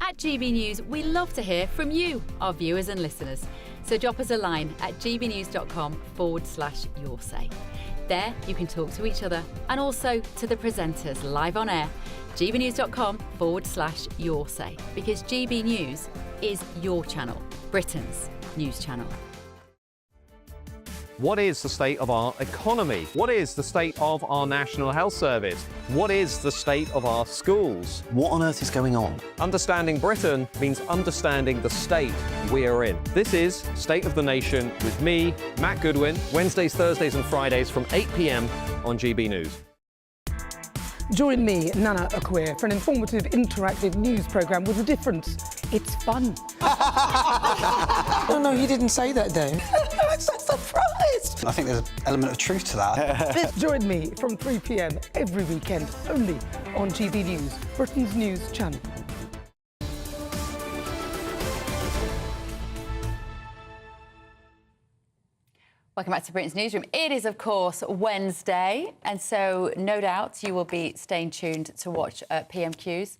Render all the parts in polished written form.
At GB News, we love to hear from you, our viewers and listeners. So drop us a line at gbnews.com/your say. There you can talk to each other and also to the presenters live on air. gbnews.com/your say, because GB News is your channel, Britain's news channel. What is the state of our economy? What is the state of our National Health Service? What is the state of our schools? What on earth is going on? Understanding Britain means understanding the state we are in. This is State of the Nation with me, Matt Goodwin, Wednesdays, Thursdays and Fridays from 8 p.m. on GB News. Join me, Nana Akweer, for an informative, interactive news programme with a difference. It's fun. No, you didn't say that, Dave. I'm so surprised. I think there's an element of truth to that. Join me from 3 p.m. every weekend, only on GB News, Britain's news channel. Welcome back to Britain's Newsroom. It is, of course, Wednesday, and so no doubt you will be staying tuned to watch PMQs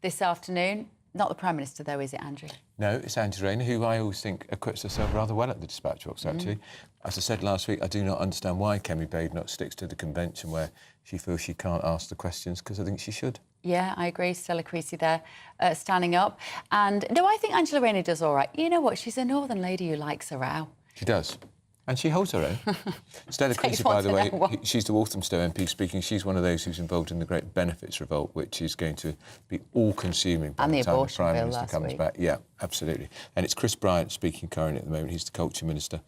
this afternoon. Not the Prime Minister, though, is it, Andrew? No, it's Angie Rayner, who I always think acquits herself rather well at the dispatch box, actually. As I said last week, I do not understand why Kemi Badenoch sticks to the convention where she feels she can't ask the questions, because I think she should. Yeah, I agree. Stella Creasy there, standing up. And, no, I think Angela Rayner does all right. You know what? She's a northern lady who likes a row. She does. And she holds her own. Stella Creasy, by the way, she's the Walthamstow MP speaking. She's one of those who's involved in the Great Benefits Revolt, which is going to be all-consuming by the time the Prime Minister comes back. Yeah, absolutely. And it's Chris Bryant speaking currently at the moment. He's the Culture Minister.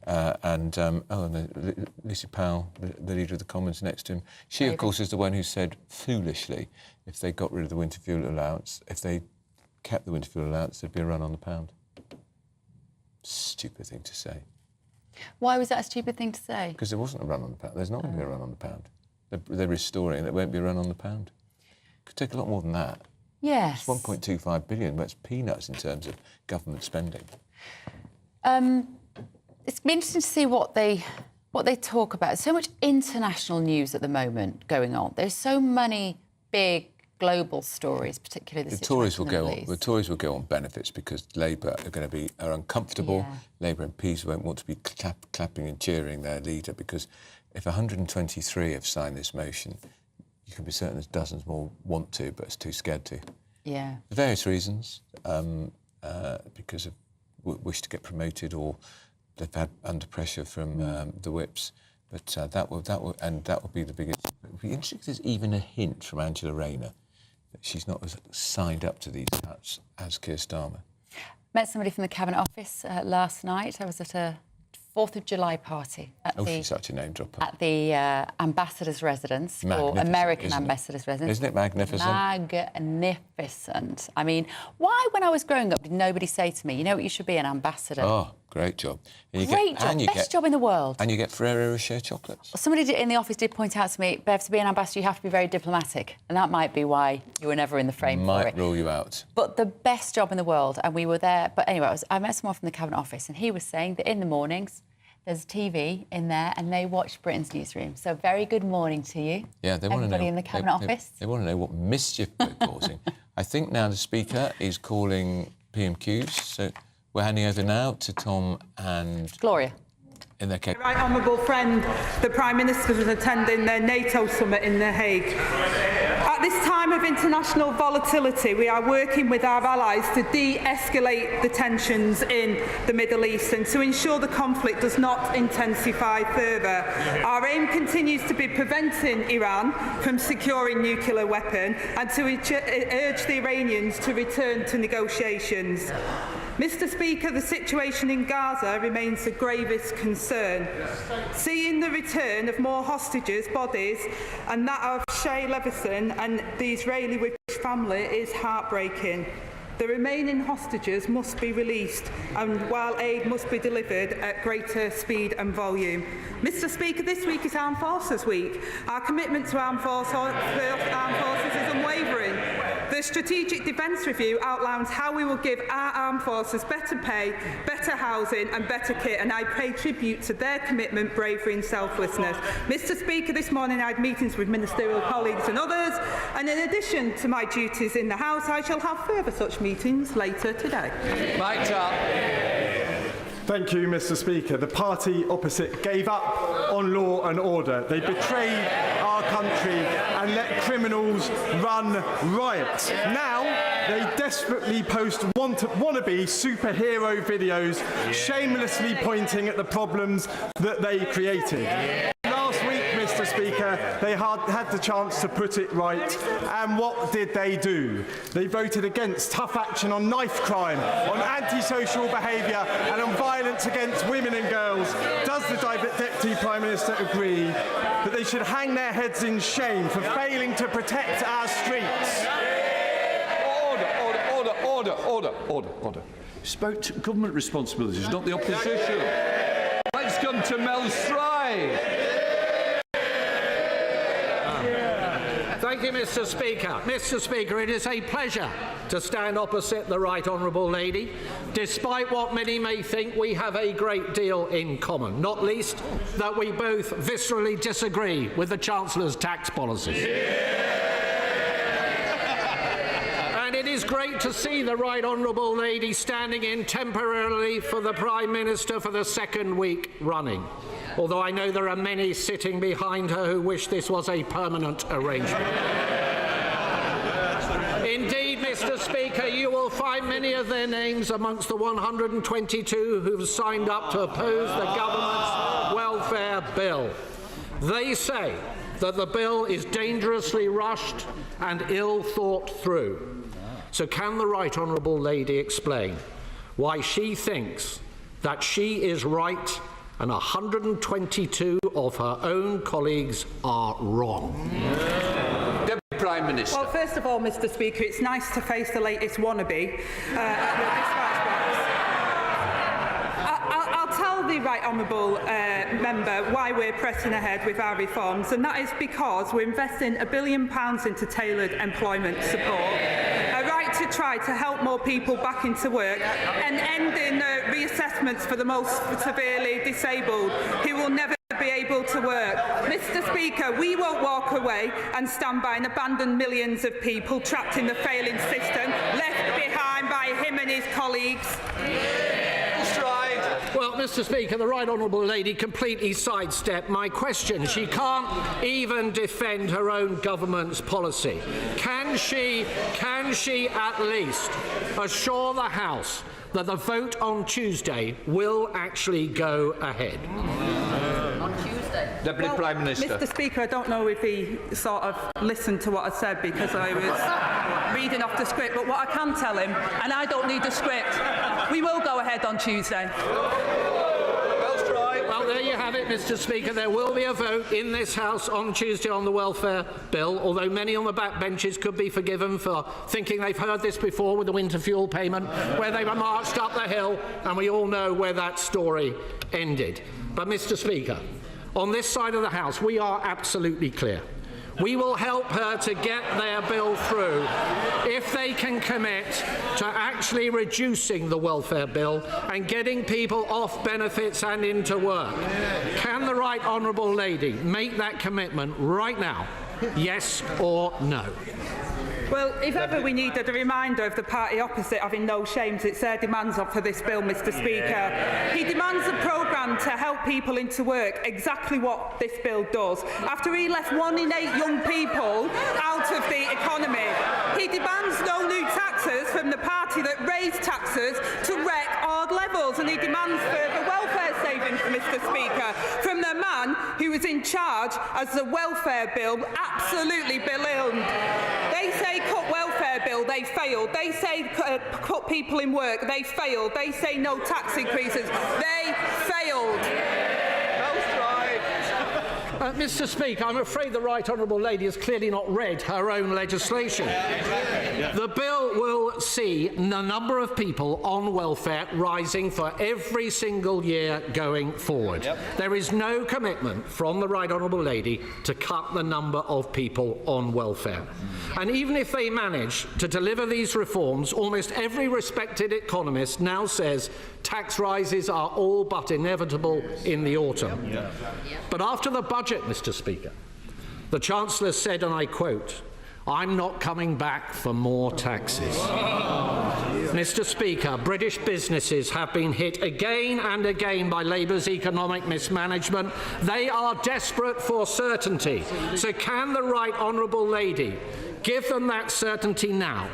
And Lucy Powell, the Leader of the Commons, next to him. She, of course, is the one who said, foolishly, if they got rid of the winter fuel allowance, if they kept the winter fuel allowance, there'd be a run on the pound. Stupid thing to say. Why was that a stupid thing to say? Because there wasn't a run on the pound. There's not going to be a run on the pound. They're restoring it. There won't be a run on the pound. It could take a lot more than that. Yes. It's 1.25 billion. That's peanuts in terms of government spending. It's been interesting to see what they talk about. So much international news at the moment going on. There's so many big global stories, particularly the Tories will go on. The Tories will go on benefits because Labour are uncomfortable. Yeah. Labour MPs won't want to be clapping and cheering their leader, because if 123 have signed this motion, you can be certain there's dozens more want to, but it's too scared to. Yeah. For various reasons, because of wish to get promoted, or they've had under pressure from the whips. But that will be the biggest. It would be interesting if there's even a hint from Angela Rayner that she's not as signed up to these cuts as Keir Starmer. Met somebody from the Cabinet Office last night. I was at a 4th of July party at she's such a name dropper. At the ambassador's residence, or American ambassador's residence. Isn't it magnificent? Magnificent. I mean, why, when I was growing up, did nobody say to me, you know what, you should be an ambassador? Oh, great job. Best job in the world. And you get Ferrero Rocher chocolates. Somebody in the office did point out to me, Bev, to be an ambassador, you have to be very diplomatic. And that might be why you were never in the frame for it. Might rule you out. But the best job in the world, and we were there. But anyway, I met someone from the Cabinet Office, and he was saying that in the mornings, there's TV in there, and they watch Britain's Newsroom. So very good morning to you. Yeah, they want to know. Everybody in the Cabinet Office. They want to know what mischief they're causing. I think now the Speaker is calling PMQs. So we're handing over now to Tom and Gloria. In their case. Right honourable friend, the Prime Minister was attending the NATO summit in The Hague. At this time of international volatility, we are working with our allies to de-escalate the tensions in the Middle East and to ensure the conflict does not intensify further. Our aim continues to be preventing Iran from securing nuclear weapon and to urge the Iranians to return to negotiations. Mr. Speaker, the situation in Gaza remains the gravest concern. Seeing the return of more hostages' bodies and that of Shay Levison and the Israeli Whippish family is heartbreaking. The remaining hostages must be released, and while aid must be delivered at greater speed and volume. Mr. Speaker, this week is Armed Forces Week. Our commitment to armed forces is unwavering. The The Strategic Defence Review outlines how we will give our armed forces better pay, better housing and better kit, and I pay tribute to their commitment, bravery and selflessness. Mr Speaker, this morning I had meetings with ministerial colleagues and others, and in addition to my duties in the House, I shall have further such meetings later today. Mike's up. Thank you, Mr Speaker. The party opposite gave up on law and order. They betrayed our country and let criminals run riot. Now they desperately post wannabe superhero videos, shamelessly pointing at the problems that they created. Last week, Mr Speaker, they had the chance to put it right, and what did they do? They voted against tough action on knife crime, on antisocial behaviour and on violence against women and girls. Does the Deputy Prime Minister agree that they should hang their heads in shame for failing to protect our streets? Order. Spoke to government responsibilities, not the opposition. Let's come to Mel Stride. Thank you, Mr Speaker. Mr Speaker, it is a pleasure to stand opposite the Right Honourable Lady. Despite what many may think, we have a great deal in common, not least that we both viscerally disagree with the Chancellor's tax policies. And it is great to see the Right Honourable Lady standing in temporarily for the Prime Minister for the second week running, although I know there are many sitting behind her who wish this was a permanent arrangement. Indeed, Mr Speaker, you will find many of their names amongst the 122 who have signed up to oppose the government's welfare bill. They say that the bill is dangerously rushed and ill thought through. So can the Right Honourable Lady explain why she thinks that she is right and 122 of her own colleagues are wrong? Deputy Prime Minister. Well, first of all, Mr Speaker, it's nice to face the latest wannabe at your dispatch box. I'll tell the Right Honourable member why we're pressing ahead with our reforms, and that is because we're investing £1 billion into tailored employment support, a right to try to help more people back into work, and ending reassessments for the most severely disabled who will never be able to work. Mr Speaker, we won't walk away and stand by and abandon millions of people trapped in the failing system, left behind by him and his colleagues. Well, Mr Speaker, the Right Honourable Lady completely sidestepped my question. She can't even defend her own government's policy. Can she at least assure the House that the vote on Tuesday will actually go ahead? On Tuesday. Deputy Prime Minister. Mr Speaker, I don't know if he sort of listened to what I said because I was reading off the script, but what I can tell him, and I don't need the script, we will go ahead on Tuesday. Well, there you have it, Mr Speaker. There will be a vote in this House on Tuesday on the welfare bill, although many on the back benches could be forgiven for thinking they've heard this before with the winter fuel payment, where they were marched up the hill, and we all know where that story ended. But, Mr Speaker, on this side of the House, we are absolutely clear. We will help her to get their bill through if they can commit to actually reducing the welfare bill and getting people off benefits and into work. Can the Right Honourable Lady make that commitment right now? Yes or no? Well, if ever we needed a reminder of the party opposite having no shames, it's their demands for this bill, Mr Speaker. He demands a programme to help people into work, exactly what this bill does. After he left 1 in 8 young people out of the economy, he demands no new taxes from the party that raised taxes to record levels, and he demands further welfare savings, Mr Speaker, from the man who was in charge as the welfare bill absolutely ballooned. They say cut welfare bill, they failed. They say cut people in work, they failed. They say no tax increases, they failed. Mr Speaker, I'm afraid the Right Honourable Lady has clearly not read her own legislation. The bill will will see the number of people on welfare rising for every single year going forward. There is no commitment from the Right Honourable Lady to cut the number of people on welfare. And even if they manage to deliver these reforms, almost every respected economist now says tax rises are all but inevitable in the autumn. But after the budget, Mr. Speaker, the Chancellor said, and I quote, "I'm not coming back for more taxes." Mr. Speaker, British businesses have been hit again and again by Labour's economic mismanagement. They are desperate for certainty. So can the Right Honourable Lady give them that certainty now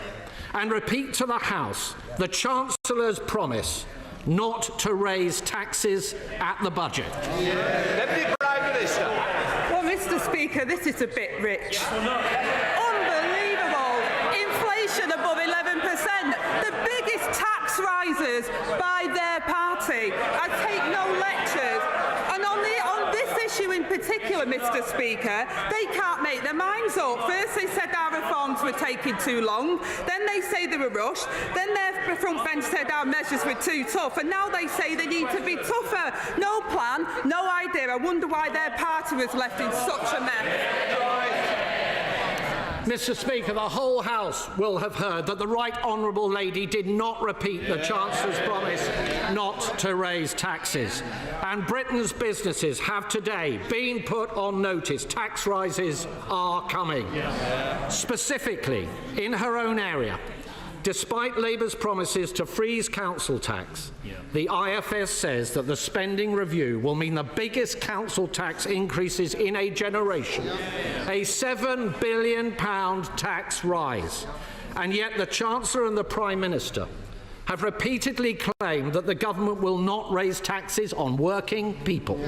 and repeat to the House the Chancellor's promise not to raise taxes at the budget? Deputy Prime Minister. Well, Mr. Speaker, this is a bit rich. Unbelievable. Inflation above 11%. The biggest tax rises by their party. I take no lectures. And on this issue in particular, Mr. Speaker, they can't make their minds up. First they said our reforms were taking too long, then they say they were rushed, then their front bench said our measures were too tough, and now they say they need to be tougher. No plan, no idea. I wonder why their party was left in such a mess. Mr. Speaker, the whole House will have heard that the Right Honourable Lady did not repeat the Chancellor's promise not to raise taxes. And Britain's businesses have today been put on notice. Tax rises are coming. Specifically, in her own area, despite Labour's promises to freeze council tax, the IFS says that the spending review will mean the biggest council tax increases in a generation, a £7 billion tax rise. And yet the Chancellor and the Prime Minister have repeatedly claimed that the government will not raise taxes on working people.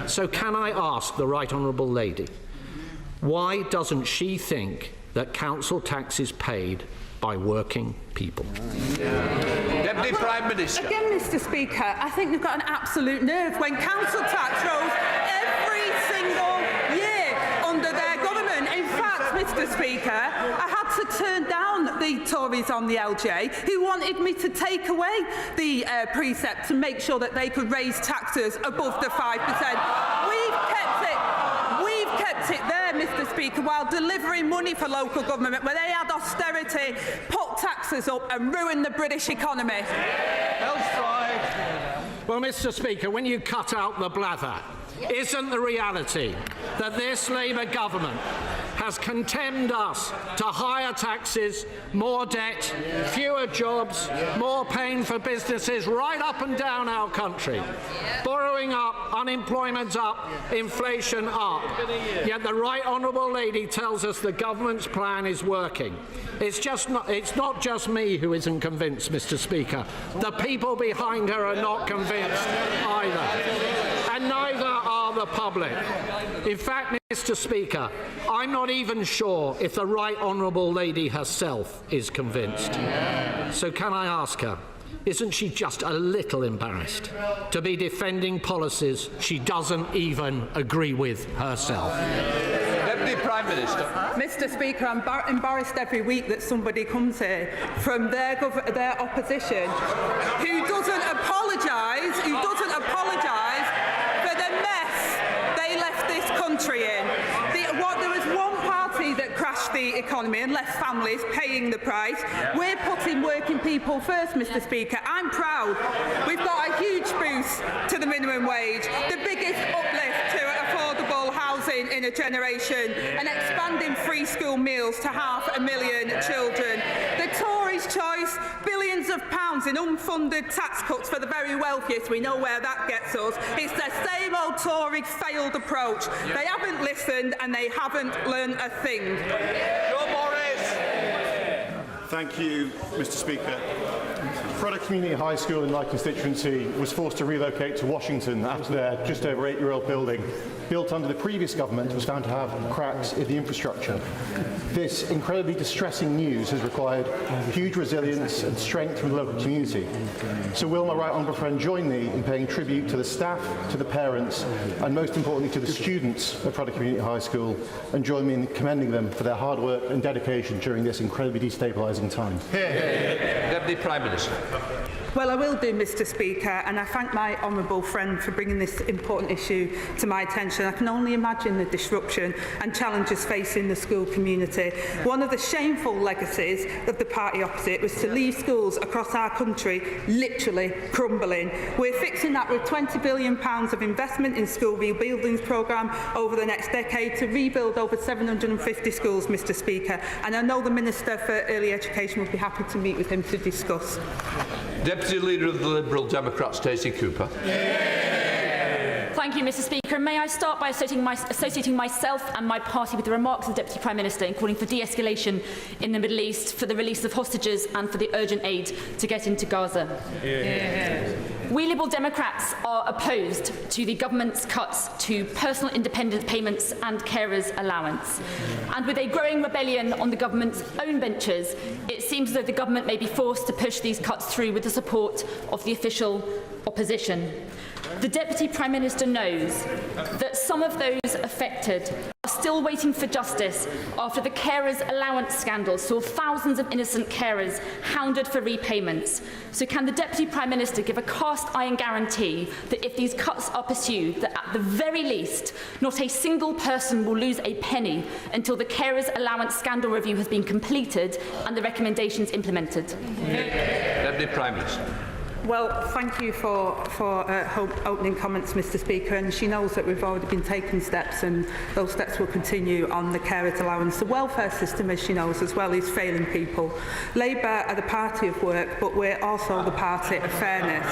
So can I ask the Right Honourable Lady, why doesn't she think that council tax is paid by working people? Deputy Prime Minister. Again, Mr. Speaker, I think they've got an absolute nerve when council tax rose every single year under their government. In fact, Mr. Speaker, I had to turn down the Tories on the LJ who wanted me to take away the precept to make sure that they could raise taxes above the 5%. We've kept it there, Mr. Speaker, while delivering money for local government where they had austerity, put taxes up and ruined the British economy. Well, Mr. Speaker, when you cut out the blather, isn't the reality that this Labour government has condemned us to higher taxes, more debt, fewer jobs, more pain for businesses right up and down our country? Borrowing up, unemployment up, inflation up. Yet the Right Honourable Lady tells us the government's plan is working. It's not just me who isn't convinced, Mr. Speaker. The people behind her are not convinced either. And neither are the public. In fact, Mr. Speaker, I'm not even sure if the Right Honourable Lady herself is convinced. So can I ask her, isn't she just a little embarrassed to be defending policies she doesn't even agree with herself? Deputy Prime Minister. Mr. Speaker, I'm embarrassed every week that somebody comes here from their opposition who doesn't apologise for the mess they left this country in. There was one party that crashed the economy and left families paying the price. We're putting working people first, Mr. Speaker. I'm proud. We've got a huge boost to the minimum wage, the biggest uplift to affordable housing in a generation, and expanding free school meals to 500,000 children. The Tories' choice, billions of pounds in unfunded tax cuts for the very wealthiest. We know where that gets us. It's the same old Tory failed approach. They haven't listened and they haven't learned a thing. Thank you, Mr. Speaker. Frederick Community High School in my constituency was forced to relocate to Washington after their just over 8-year-old building, built under the previous government, was found to have cracks in the infrastructure. This incredibly distressing news has required huge resilience and strength from the local community. So will my right honourable friend join me in paying tribute to the staff, to the parents, and most importantly to the students of Product Community High School, and join me in commending them for their hard work and dedication during this incredibly destabilising time. Deputy Prime Minister. Well, I will do, Mr. Speaker, and I thank my honourable friend for bringing this important issue to my attention. I can only imagine the disruption and challenges facing the school community. One of the shameful legacies of the party opposite was to leave schools across our country literally crumbling. We're fixing that with £20 billion of investment in school rebuilding programme over the next decade to rebuild over 750 schools, Mr. Speaker, and I know the Minister for Early Education will be happy to meet with him to discuss. Deputy Leader of the Liberal Democrats, Stacey Cooper. Thank you, Mr. Speaker. And may I start by associating myself and my party with the remarks of the Deputy Prime Minister in calling for de-escalation in the Middle East, for the release of hostages and for the urgent aid to get into Gaza. We Liberal Democrats are opposed to the government's cuts to personal independence payments and carers' allowance. And with a growing rebellion on the government's own benches, it seems as though the government may be forced to push these cuts through with the support of the official opposition. The Deputy Prime Minister knows that some of those affected are still waiting for justice after the carers' allowance scandal saw thousands of innocent carers hounded for repayments. So can the Deputy Prime Minister give a cast-iron guarantee that if these cuts are pursued, that at the very least, not a single person will lose a penny until the carers' allowance scandal review has been completed and the recommendations implemented? Deputy Prime Minister. Well, thank you for opening comments, Mr. Speaker, and she knows that we've already been taking steps and those steps will continue on the carers' allowance. The welfare system, as she knows as well, is failing people. Labour are the party of work, but we're also the party of fairness.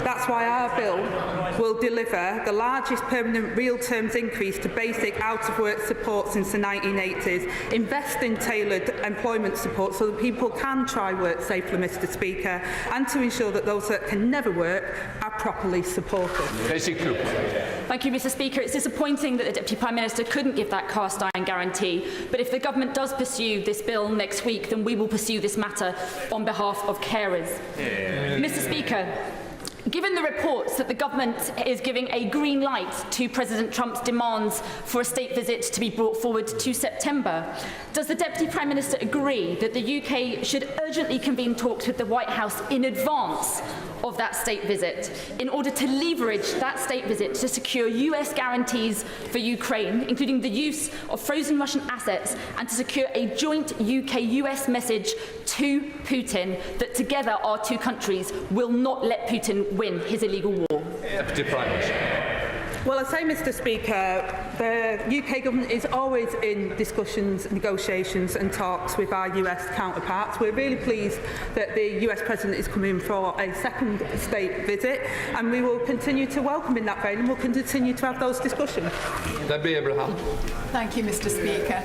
That's why our bill will deliver the largest permanent real terms increase to basic out-of-work support since the 1980s, invest in tailored employment support so that people can try work safely, Mr. Speaker, and to ensure that those that can never work are properly supported. Stacey Cooper. Thank you, Mr. Speaker. It's disappointing that the Deputy Prime Minister couldn't give that cast-iron guarantee, but if the government does pursue this bill next week, then we will pursue this matter on behalf of carers. Mr. Speaker, given the reports that the government is giving a green light to President Trump's demands for a state visit to be brought forward to September, does the Deputy Prime Minister agree that the UK should urgently convene talks with the White House in advance of that state visit in order to leverage that state visit to secure US guarantees for Ukraine, including the use of frozen Russian assets, and to secure a joint UK-US message to Putin that together our two countries will not let Putin win his illegal war? Deputy Prime Minister. Well, I say, Mr. Speaker, the UK government is always in discussions, negotiations and talks with our US counterparts. We're really pleased that the US President is coming for a second state visit, and we will continue to welcome in that vein and we'll continue to have those discussions. Debbie Abraham. Thank you, Mr. Speaker.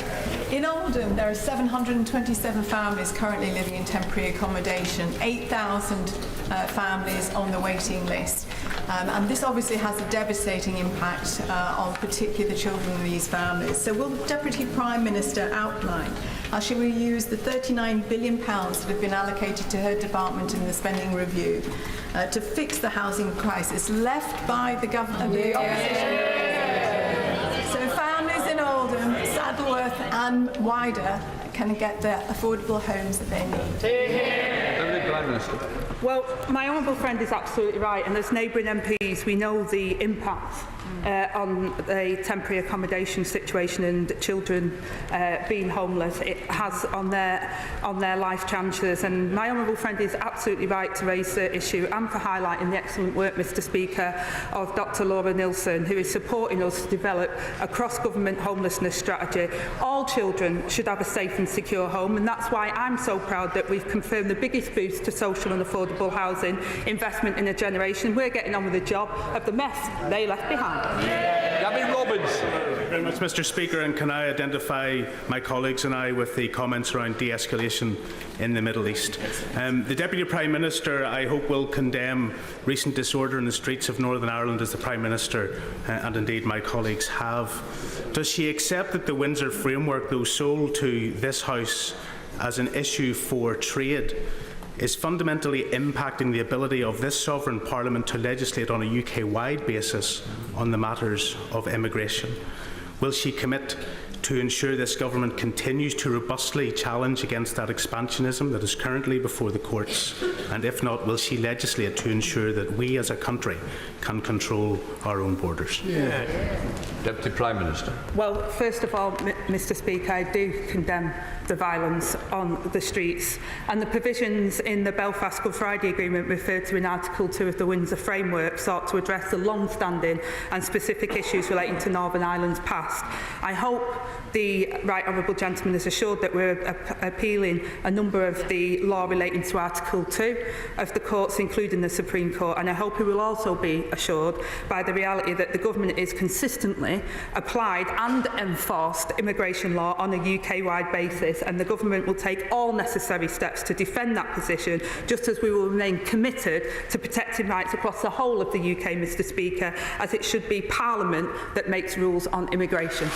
In Oldham, there are 727 families currently living in temporary accommodation, 8,000 families on the waiting list. And this obviously has a devastating impact on particularly the children of these families. So will the Deputy Prime Minister outline how she will use the £39 billion that have been allocated to her department in the spending review to fix the housing crisis left by the government, the opposition? So families in Oldham, Saddleworth and wider can get the affordable homes that they need. Deputy Prime Minister. Well, my honourable friend is absolutely right, and as neighbouring MPs, we know the impact on the temporary accommodation situation and children being homeless it has on their life chances. And my honourable friend is absolutely right to raise the issue and for highlighting the excellent work, Mr. Speaker, of Dr. Laura Nilsson, who is supporting us to develop a cross-government homelessness strategy. All children should have a safe and secure home, and that's why I'm so proud that we've confirmed the biggest boost to social and affordable housing investment in a generation. We're getting on with the job of the mess they left behind. Gavin Robbins. very much, Mr. Speaker, and can I identify my colleagues and I with the comments around de-escalation in the Middle East? The Deputy Prime Minister, I hope, will condemn recent disorder in the streets of Northern Ireland, as the Prime Minister and indeed my colleagues have. Does she accept that the Windsor Framework, though sold to this House as an issue for trade, is fundamentally impacting the ability of this sovereign Parliament to legislate on a UK-wide basis on the matters of immigration? Will she commit to ensure this government continues to robustly challenge against that expansionism that is currently before the courts? And if not, will she legislate to ensure that we as a country can control our own borders? Deputy Prime Minister. Well, first of all, Mr. Speaker, I do condemn the violence on the streets, and the provisions in the Belfast Good Friday Agreement referred to in Article 2 of the Windsor Framework sought to address the long-standing and specific issues relating to Northern Ireland's past. I hope the Right Honourable Gentleman is assured that we're appealing a number of the law relating to Article 2 of the courts, including the Supreme Court, and I hope he will also be assured by the reality that the government is consistently applied and enforced immigration law on a UK-wide basis, and the government will take all necessary steps to defend that position, just as we will remain committed to protecting rights across the whole of the UK, Mr. Speaker, as it should be Parliament that makes rules on immigration.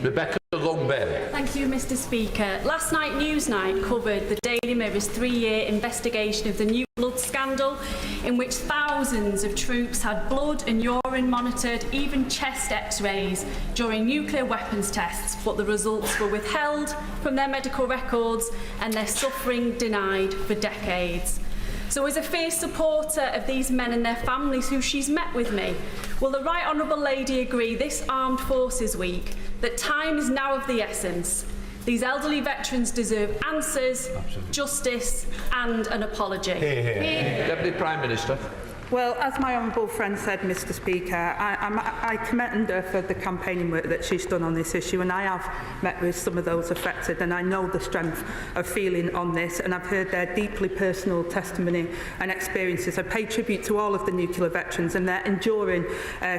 Rebecca Longben. Thank you, Mr. Speaker. Last night, Newsnight covered the Daily Mirror's 3-year investigation of the new blood scandal, in which thousands of troops had blood and urine monitored, even chest x-rays, during nuclear weapons tests, but the results were withheld from their medical records and their suffering denied for decades. So as a fierce supporter of these men and their families who she's met with me, will the Right Honourable Lady agree this Armed Forces Week that time is now of the essence? These elderly veterans deserve answers, justice and an apology. Deputy Prime Minister. Well, as my honourable friend said, Mr. Speaker, I commend her for the campaigning work that she's done on this issue, and I have met with some of those affected, and I know the strength of feeling on this, and I've heard their deeply personal testimony and experiences. I pay tribute to all of the nuclear veterans and their enduring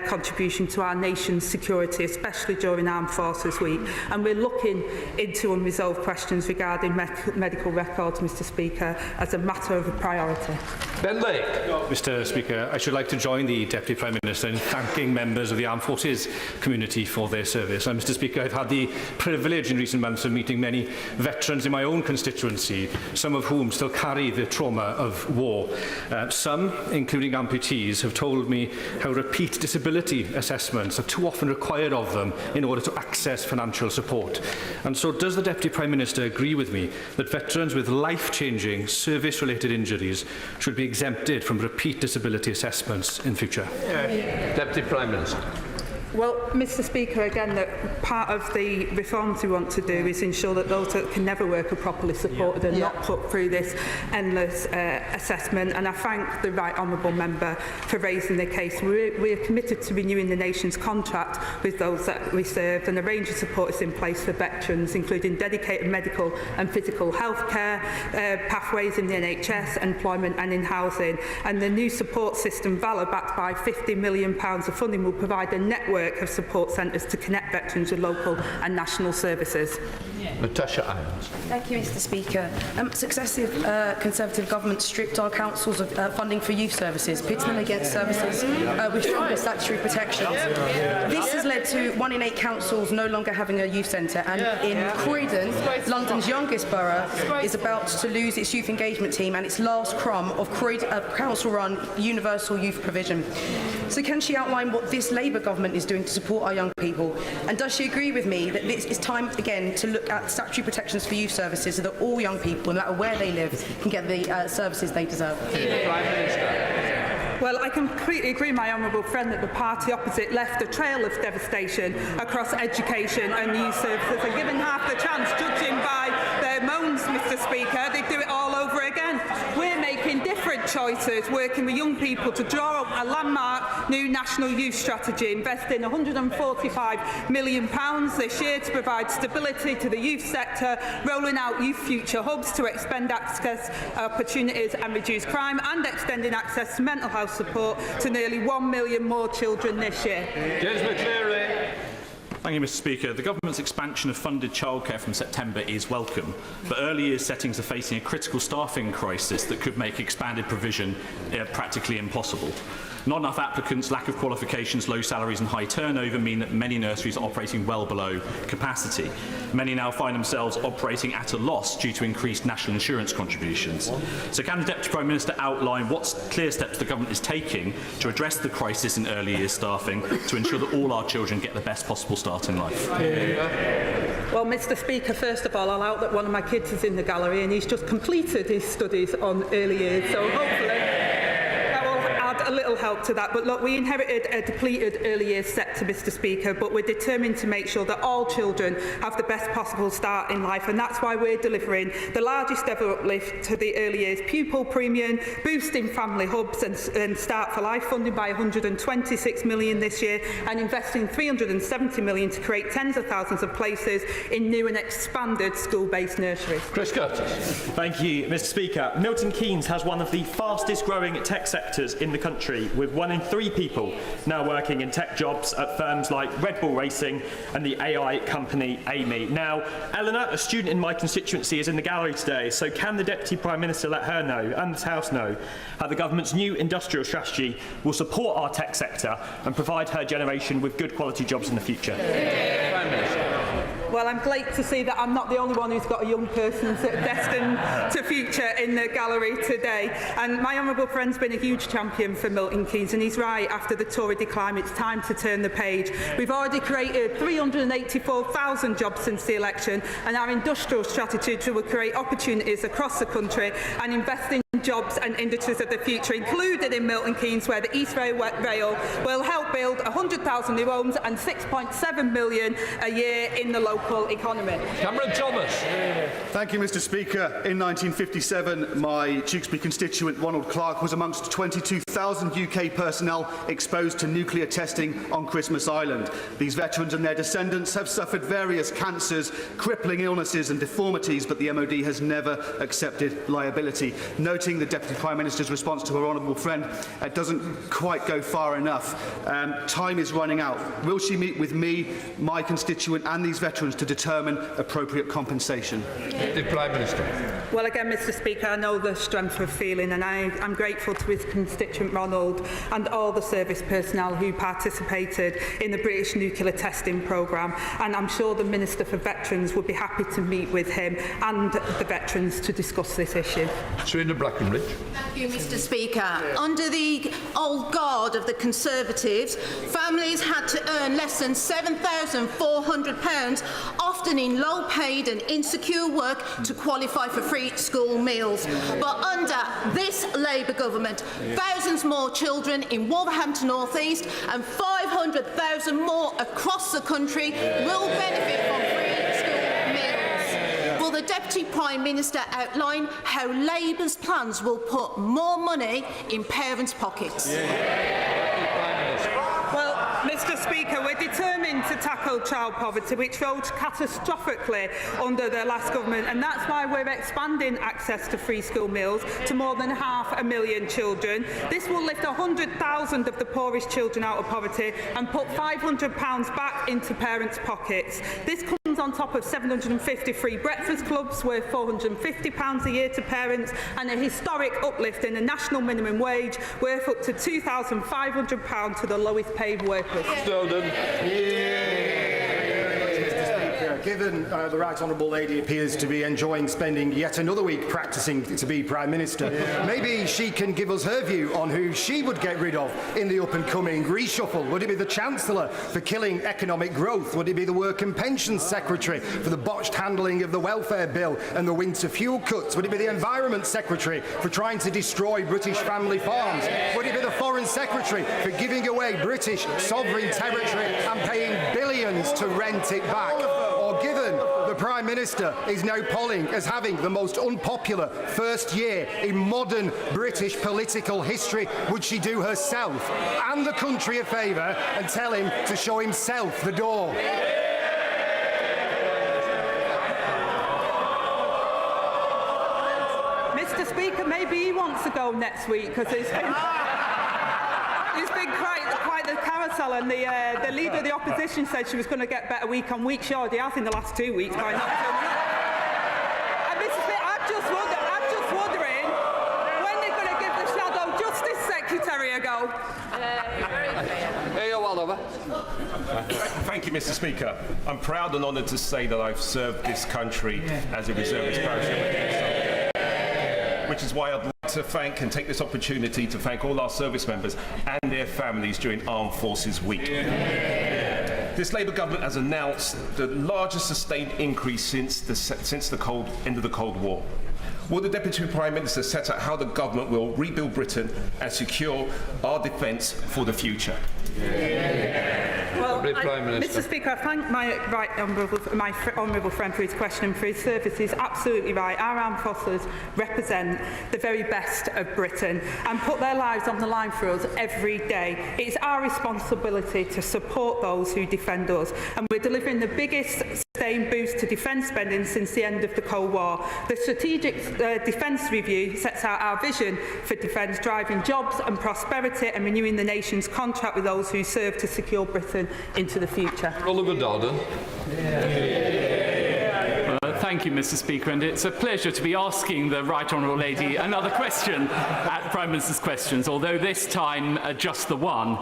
contribution to our nation's security, especially during Armed Forces Week, and we're looking into unresolved questions regarding medical records, Mr. Speaker, as a matter of priority. Ben Lake. Mr. Speaker, I should like to join the Deputy Prime Minister in thanking members of the Armed Forces community for their service. And, Mr. Speaker, I've had the privilege in recent months of meeting many veterans in my own constituency, some of whom still carry the trauma of war. Some, including amputees, have told me how repeat disability assessments are too often required of them in order to access financial support. And so does the Deputy Prime Minister agree with me that veterans with life-changing service-related injuries should be exempted from repeat disability assessments in future? Deputy Prime Minister. Well, Mr. Speaker, again, that part of the reforms we want to do is ensure that those that can never work are properly supported and not put through this endless assessment. And I thank the Right Honourable Member for raising the case. We are committed to renewing the nation's contract with those that we serve, and a range of support is in place for veterans, including dedicated medical and physical health care, pathways in the NHS, employment and in housing. And the new support system, Valor, backed by £50 million of funding, will provide a network of support centres to connect veterans with local and national services. Natasha Irons. Thank you, Mr. Speaker. Successive Conservative governments stripped our councils of funding for youth services, pitting them against services with stronger statutory protections. This has led to 1 in 8 councils no longer having a youth centre, and in Croydon, London's youngest borough, is about to lose its youth engagement team and its last crumb of council-run universal youth provision. So can she outline what this Labour government is doing to support our young people? And does she agree with me that this is time again to look at statutory protections for youth services so that all young people, no matter where they live, can get the services they deserve? Prime Minister. Well, I completely agree, my honourable friend, that the party opposite left a trail of devastation across education and youth services, and given half the chance, judging by their moans, Mr. Speaker, they'd do it all over again. We're making different choices, working with young people to draw up a landmark new national youth strategy, investing £145 million this year to provide stability to the youth sector, rolling out youth future hubs to expand access opportunities and reduce crime, and extending access to mental health support to nearly 1 million more children this year. James McCleary. Thank you, Mr Speaker. The Government's expansion of funded childcare from September is welcome, but early years settings are facing a critical staffing crisis that could make expanded provision practically impossible. Not enough applicants, lack of qualifications, low salaries and high turnover mean that many nurseries are operating well below capacity. Many now find themselves operating at a loss due to increased national insurance contributions. So can the Deputy Prime Minister outline what clear steps the Government is taking to address the crisis in early years staffing to ensure that all our children get the best possible start in life? Well, Mr Speaker, first of all, I'll out that one of my kids is in the gallery and he's just completed his studies on early years, so hopefully a little help to that. But look, we inherited a depleted early years sector, Mr Speaker, but we're determined to make sure that all children have the best possible start in life, and that's why we're delivering the largest ever uplift to the early years pupil premium, boosting family hubs and Start for Life funding by 126 million this year, and investing 370 million to create tens of thousands of places in new and expanded school-based nurseries. Chris Curtis. Thank you, Mr Speaker. Milton Keynes has one of the fastest growing tech sectors in the country, with 1 in 3 people now working in tech jobs at firms like Red Bull Racing and the AI company Amy. Now, Eleanor, a student in my constituency, is in the gallery today, so can the Deputy Prime Minister let her know, and this House know, how the Government's new industrial strategy will support our tech sector and provide her generation with good quality jobs in the future? Prime Minister. Well, I'm glad to see that I'm not the only one who's got a young person destined to future in the gallery today. And my honourable friend's been a huge champion for Milton Keynes, and he's right. After the Tory decline, it's time to turn the page. We've already created 384,000 jobs since the election, and our industrial strategy will create opportunities across the country and invest in jobs and industries of the future, including in Milton Keynes, where the East Rail will help build 100,000 new homes and 6.7 million a year in the local economy. Cameron Thomas. Thank you, Mr Speaker. In 1957, my Tewkesbury constituent Ronald Clark was amongst 22,000 UK personnel exposed to nuclear testing on Christmas Island. These veterans and their descendants have suffered various cancers, crippling illnesses and deformities, but the MOD has never accepted liability. Noting the Deputy Prime Minister's response to her honourable friend doesn't quite go far enough. Time is running out. Will she meet with me, my constituent and these veterans to determine appropriate compensation? The Prime Minister. Well, again, Mr Speaker, I know the strength of feeling, and I'm grateful to his constituent Ronald and all the service personnel who participated in the British nuclear testing programme, and I'm sure the Minister for Veterans would be happy to meet with him and the veterans to discuss this issue. Serena Brackenridge. Thank you, Mr Speaker. Under the old guard of the Conservatives, families had to earn less than £7,400, often in low-paid and insecure work, to qualify for free school meals. But under this Labour government, thousands more children in Wolverhampton North East and 500,000 more across the country will benefit from free school meals. Will the Deputy Prime Minister outline how Labour's plans will put more money in parents' pockets? Well, Mr Speaker, we're determined to tackle child poverty, which rose catastrophically under the last government, and that's why we're expanding access to free school meals to more than 500,000 children. This will lift 100,000 of the poorest children out of poverty and put £500 back into parents' pockets. This comes on top of 750 free breakfast clubs worth £450 a year to parents, and a historic uplift in the national minimum wage worth up to £2,500 to the lowest paid workers. Given the Right Honourable Lady appears to be enjoying spending yet another week practising to be Prime Minister, maybe she can give us her view on who she would get rid of in the up-and-coming reshuffle. Would it be the Chancellor for killing economic growth? Would it be the Work and Pensions Secretary for the botched handling of the welfare bill and the winter fuel cuts? Would it be the Environment Secretary for trying to destroy British family farms? Would it be the Foreign Secretary for giving away British sovereign territory and paying billions to rent it back? Or given the Prime Minister is now polling as having the most unpopular first year in modern British political history, would she do herself and the country a favour and tell him to show himself the door? Mr Speaker, maybe he wants to go next week because it's been... quite the carousel, and the leader of the opposition said she was going to get better week on week. She already has in the last 2 weeks by not turning up. And Mr. Speaker, I'm just wondering when they're going to give the Shadow Justice Secretary a go. Thank you, Mr. Speaker. I'm proud and honoured to say that I've served this country as a reservist parachute, which is why I'd like to thank and take this opportunity to thank all our service members and their families during Armed Forces Week. This Labour government has announced the largest sustained increase since the end of the Cold War. Will the Deputy Prime Minister set out how the government will rebuild Britain and secure our defence for the future? Well, Mr. Speaker, I thank my honourable friend for his question and for his service. He's absolutely right. Our armed forces represent the very best of Britain and put their lives on the line for us every day. It's our responsibility to support those who defend us, and we're delivering the biggest sustained boost to defence spending since the end of the Cold War. The Strategic Defence Review sets out our vision for defence, driving jobs and prosperity and renewing the nation's contract with those who serve to secure Britain into the future. Oliver Dowden. Thank you, Mr. Speaker, and it's a pleasure to be asking the Right Honourable Lady another question at Prime Minister's Questions, although this time just the one.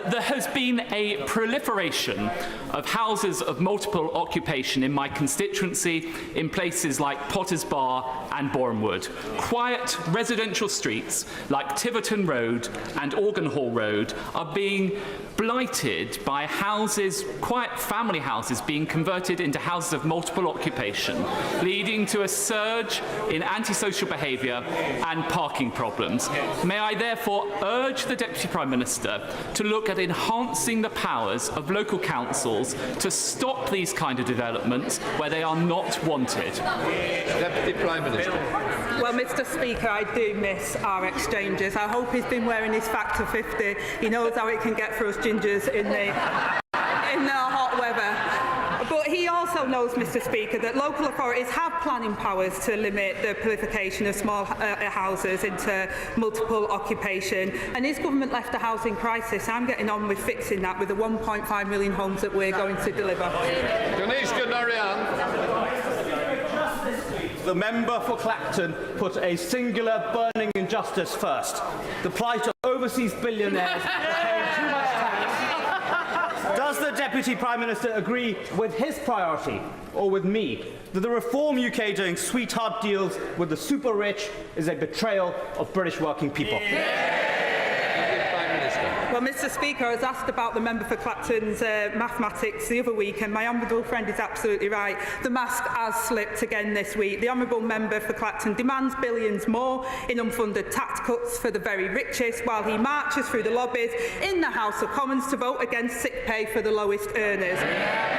There has been a proliferation of houses of multiple occupation in my constituency in places like Potters Bar and Bournemouth. Quiet residential streets like Tiverton Road and Organ Hall Road are being blighted by houses, quiet family houses, being converted into houses of multiple occupation, leading to a surge in antisocial behaviour and parking problems. May I therefore urge the Deputy Prime Minister to look at enhancing the powers of local councils to stop these kind of developments where they are not wanted. Deputy Prime Minister. Well, Mr. Speaker, I do miss our exchanges. I hope he's been wearing his Factor 50. He knows how it can get for us gingers in the hot weather. But he also knows, Mr. Speaker, that local authorities have planning powers to limit the proliferation of small houses into multiple occupation. And his government left a housing crisis. I'm getting on with fixing that with the 1.5 million homes that we're going to deliver. The member for Clacton put a singular burning injustice first. The plight of overseas billionaires paying too much tax. Does the Deputy Prime Minister agree with his priority, or with me, that the Reform UK doing sweetheart deals with the super rich is a betrayal of British working people? Well, Mr. Speaker, I was asked about the member for Clacton's mathematics the other week, and my honourable friend is absolutely right. The mask has slipped again this week. The honourable member for Clacton demands billions more in unfunded tax cuts for the very richest, while he marches through the lobbies in the House of Commons to vote against sick pay for the lowest earners.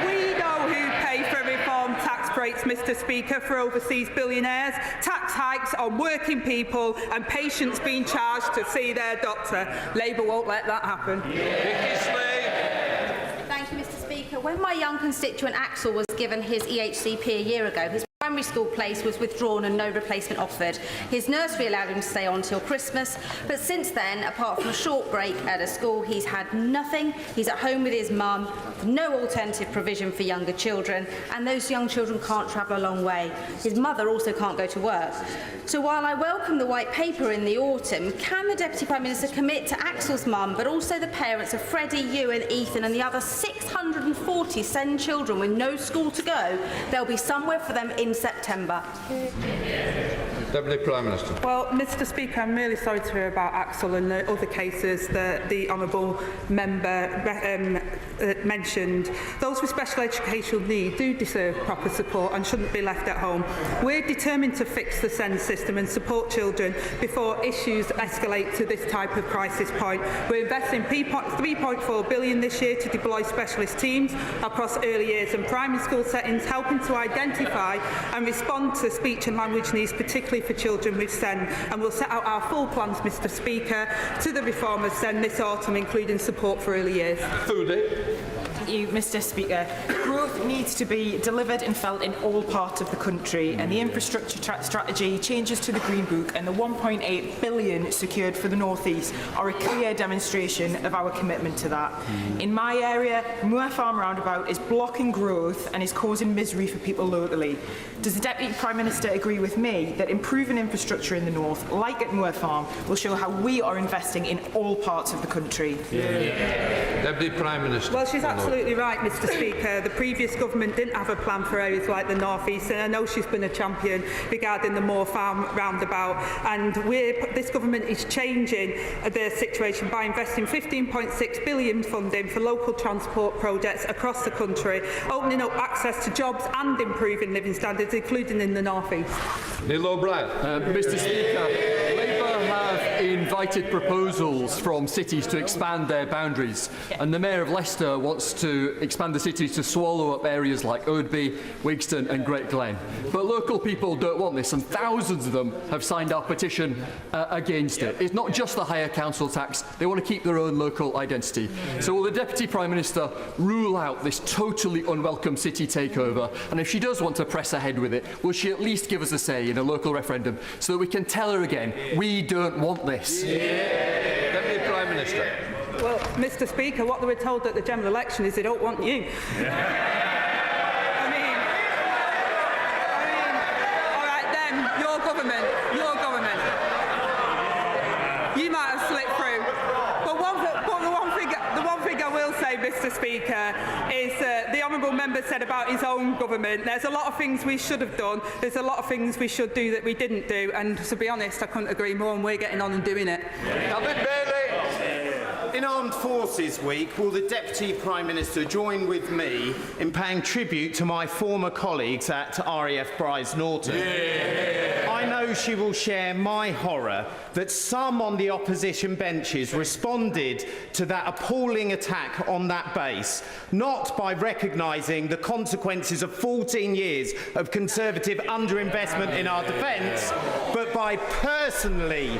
We know who pay for reform tax breaks, Mr. Speaker, for overseas billionaires, tax hikes on working people and patients being charged to see their doctor. Labour won't let that happen. Thank you, Mr. Speaker. When my young constituent Axel was given his EHCP a year ago, his primary school place was withdrawn and no replacement offered. His nursery allowed him to stay on till Christmas, but since then, apart from a short break at a school, he's had nothing. He's at home with his mum, no alternative provision for younger children, and those young children can't travel a long way. His mother also can't go to work. So while I welcome the white paper in the autumn, can the Deputy Prime Minister commit to Axel's mum, but also the parents of Freddie, Ewan, Ethan and the other 640 SEND children with no school to go? There'll be somewhere for them in September. Deputy Prime Minister. Well, Mr. Speaker, I'm really sorry to hear about Axel and the other cases that the honourable member mentioned. Those with special educational need do deserve proper support and shouldn't be left at home. We're determined to fix the SEND system and support children before issues escalate to this type of crisis point. We're investing £3.4 billion this year to deploy specialist teams across early years and primary school settings, helping to identify and respond to speech and language needs, particularly for children with SEND. And we'll set out our full plans, Mr. Speaker, to the reform of SEND this autumn, including support for early years. Thank you, Mr Speaker. Growth needs to be delivered and felt in all parts of the country, and the infrastructure strategy, changes to the Green Book and the £1.8 billion secured for the North East are a clear demonstration of our commitment to that. In my area, Moor Farm roundabout is blocking growth and is causing misery for people locally. Does the Deputy Prime Minister agree with me that improving infrastructure in the north, like at Moor Farm, will show how we are investing in all parts of the country? Deputy Prime Minister. Well, she's absolutely right, Mr Speaker. The previous government didn't have a plan for areas like the North East, and I know she's been a champion regarding the Moor Farm roundabout. And this government is changing the situation by investing £15.6 billion funding for local transport projects across the country, opening up access to jobs and improving living standards, including in the North East. Neil O'Brien. Mr Speaker, Labour have invited proposals from cities to expand their boundaries, and the Mayor of Leicester wants to expand the city to swallow up areas like Oadby, Wigston and Great Glen. But local people don't want this, and thousands of them have signed our petition against it. It's not just the higher council tax, they want to keep their own local identity. So will the Deputy Prime Minister rule out this totally unwelcome city takeover? And if she does want to press ahead with it, will she at least give us a say in a local referendum so that we can tell her again, we don't want this? Deputy Prime Minister. Well, Mr Speaker, what they were told at the general election is they don't want you. I mean, all right then, your government, you might have slipped through. But the one thing I will say, Mr Speaker, is the honourable member said about his own government. There's a lot of things we should have done. There's a lot of things we should do that we didn't do. And to be honest, I couldn't agree more, and we're getting on and doing it. In Armed Forces Week, will the Deputy Prime Minister join with me in paying tribute to my former colleagues at RAF Bryce Norton? I know she will share my horror that some on the opposition benches responded to that appalling attack on that base, not by recognising the consequences of 14 years of Conservative underinvestment in our defence, but by personally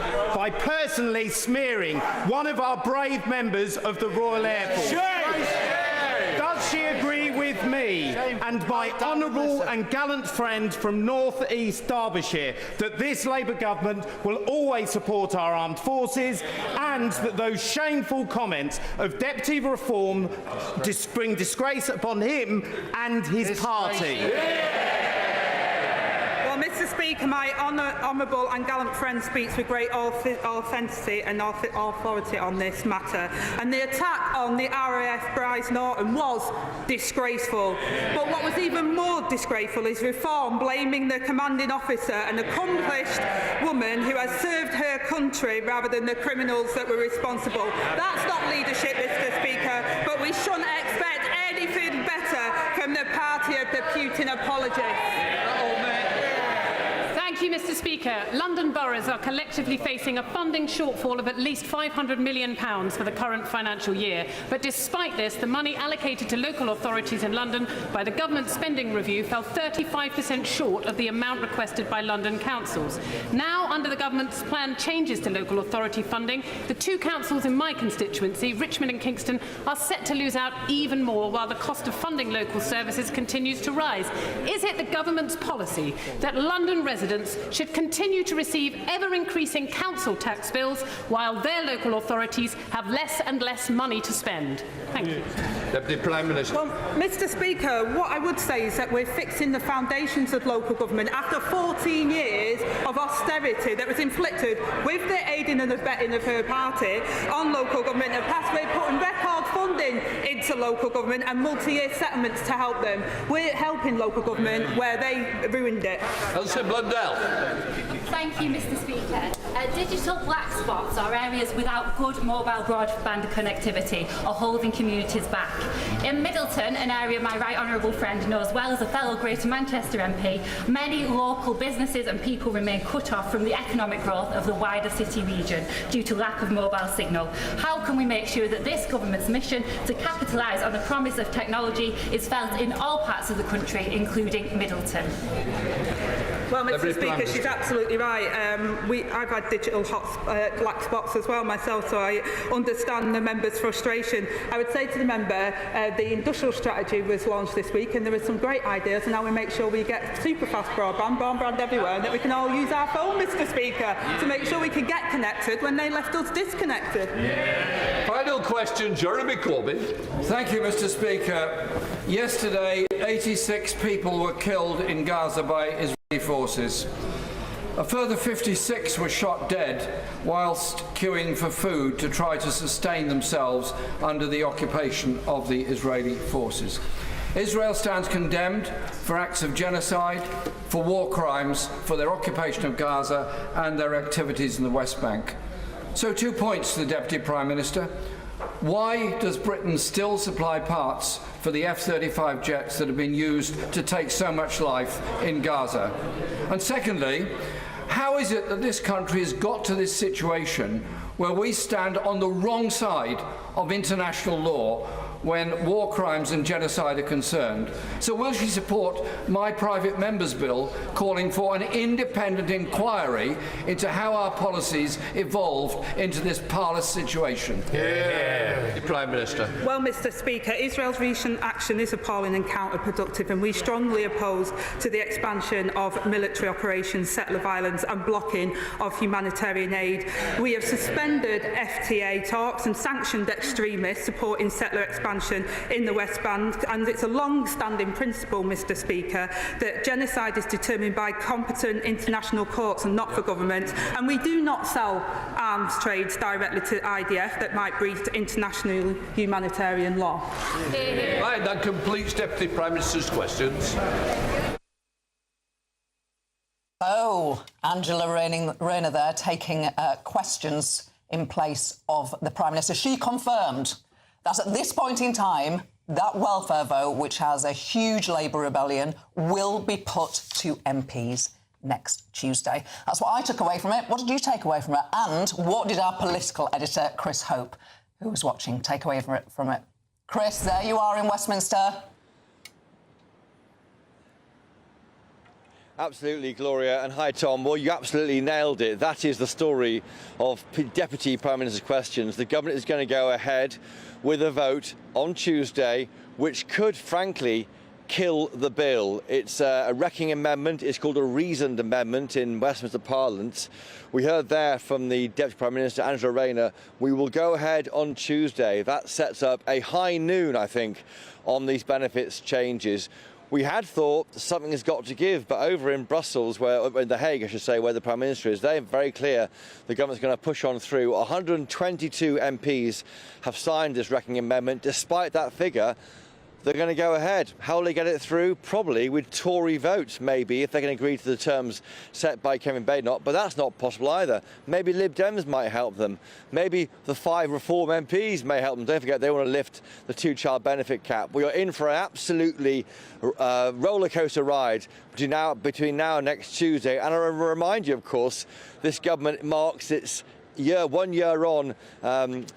smearing one of our brave members of the Royal Air Force. Does she agree with me and my honourable and gallant friend from North East Derbyshire that this Labour government will always support our armed forces, and that those shameful comments of Deputy Reform bring disgrace upon him and his party? Mr Speaker, my honourable and gallant friend speaks with great authenticity and authority on this matter. And the attack on the RAF Bryce Norton was disgraceful. But what was even more disgraceful is Reform blaming the commanding officer, an accomplished woman who has served her country, rather than the criminals that were responsible. That's not leadership, Mr Speaker, but we shouldn't expect anything better from the party of the Putin apologists. Thank you, Mr Speaker. London boroughs are collectively facing a funding shortfall of at least £500 million for the current financial year. But despite this, the money allocated to local authorities in London by the government spending review fell 35% short of the amount requested by London councils. Now, under the government's planned changes to local authority funding, the two councils in my constituency, Richmond and Kingston, are set to lose out even more while the cost of funding local services continues to rise. Is it the government's policy that London residents should continue to receive ever-increasing council tax bills while their local authorities have less and less money to spend? Thank you. Deputy Prime Minister. Well, Mr Speaker, what I would say is that we're fixing the foundations of local government after 14 years of austerity that was inflicted with the aiding and abetting of her party on local government. And past, we're putting record funding into local government and multi-year settlements to help them. We're helping local government where they ruined it. Elsie Blundell. Thank you, Mr Speaker. Digital black spots are areas without good mobile broadband connectivity or holding communities back. In Middleton, an area my right honourable friend knows well as a fellow Greater Manchester MP, many local businesses and people remain cut off from the economic growth of the wider city region due to lack of mobile signal. How can we make sure that this government's mission to capitalise on the promise of technology is felt in all parts of the country, including Middleton? Well, Mr. Speaker, she's absolutely right. I've had digital black spots as well myself, so I understand the member's frustration. I would say to the member, the industrial strategy was launched this week, and there are some great ideas, and now we make sure we get super fast broadband everywhere, and that we can all use our phone, Mr. Speaker, to make sure we can get connected when they left us disconnected. Final question, Jeremy Corbyn. Thank you, Mr. Speaker. Yesterday, 86 people were killed in Gaza by Israeli forces. A further 56 were shot dead whilst queuing for food to try to sustain themselves under the occupation of the Israeli forces. Israel stands condemned for acts of genocide, for war crimes, for their occupation of Gaza and their activities in the West Bank. So 2 points to the Deputy Prime Minister. Why does Britain still supply parts for the F-35 jets that have been used to take so much life in Gaza? And secondly, how is it that this country has got to this situation where we stand on the wrong side of international law when war crimes and genocide are concerned? So will she support my private member's bill calling for an independent inquiry into how our policies evolved into this parlous situation? Yeah. Prime Minister. Well, Mr. Speaker, Israel's recent action is appalling and counterproductive, and we strongly oppose to the expansion of military operations, settler violence and blocking of humanitarian aid. We have suspended FTA talks and sanctioned extremists supporting settler expansion in the West Bank, and it's a long-standing principle, Mr. Speaker, that genocide is determined by competent international courts and not for government, and we do not sell arms trades directly to IDF that might breach international humanitarian law. Right, that completes Deputy Prime Minister's questions. Oh, Angela Rayner there taking questions in place of the Prime Minister. She confirmed that at this point in time, that welfare vote, which has a huge Labour rebellion, will be put to MPs next Tuesday. That's what I took away from it. What did you take away from it? And what did our political editor, Chris Hope, who was watching, take away from it? Chris, there you are in Westminster. Absolutely, Gloria, and hi, Tom. Well, you absolutely nailed it. That is the story of Deputy Prime Minister's questions. The government is going to go ahead with a vote on Tuesday, which could, frankly, kill the bill. It's a wrecking amendment. It's called a reasoned amendment in Westminster Parliament. We heard there from the Deputy Prime Minister, Angela Rayner. We will go ahead on Tuesday. That sets up a high noon, I think, on these benefits changes. We had thought something has got to give, but over in Brussels, in The Hague, I should say, where the Prime Minister is, they're very clear the government's going to push on through. 122 MPs have signed this wrecking amendment. Despite that figure, they're going to go ahead. How will they get it through? Probably with Tory votes, maybe, if they can agree to the terms set by Kevin Badenoch, but that's not possible either. Maybe Lib Dems might help them. Maybe the 5 Reform MPs may help them. Don't forget, they want to lift the 2-child benefit cap. We are in for an absolutely rollercoaster ride between now and next Tuesday. And I remind you, of course, this government marks its 1 year on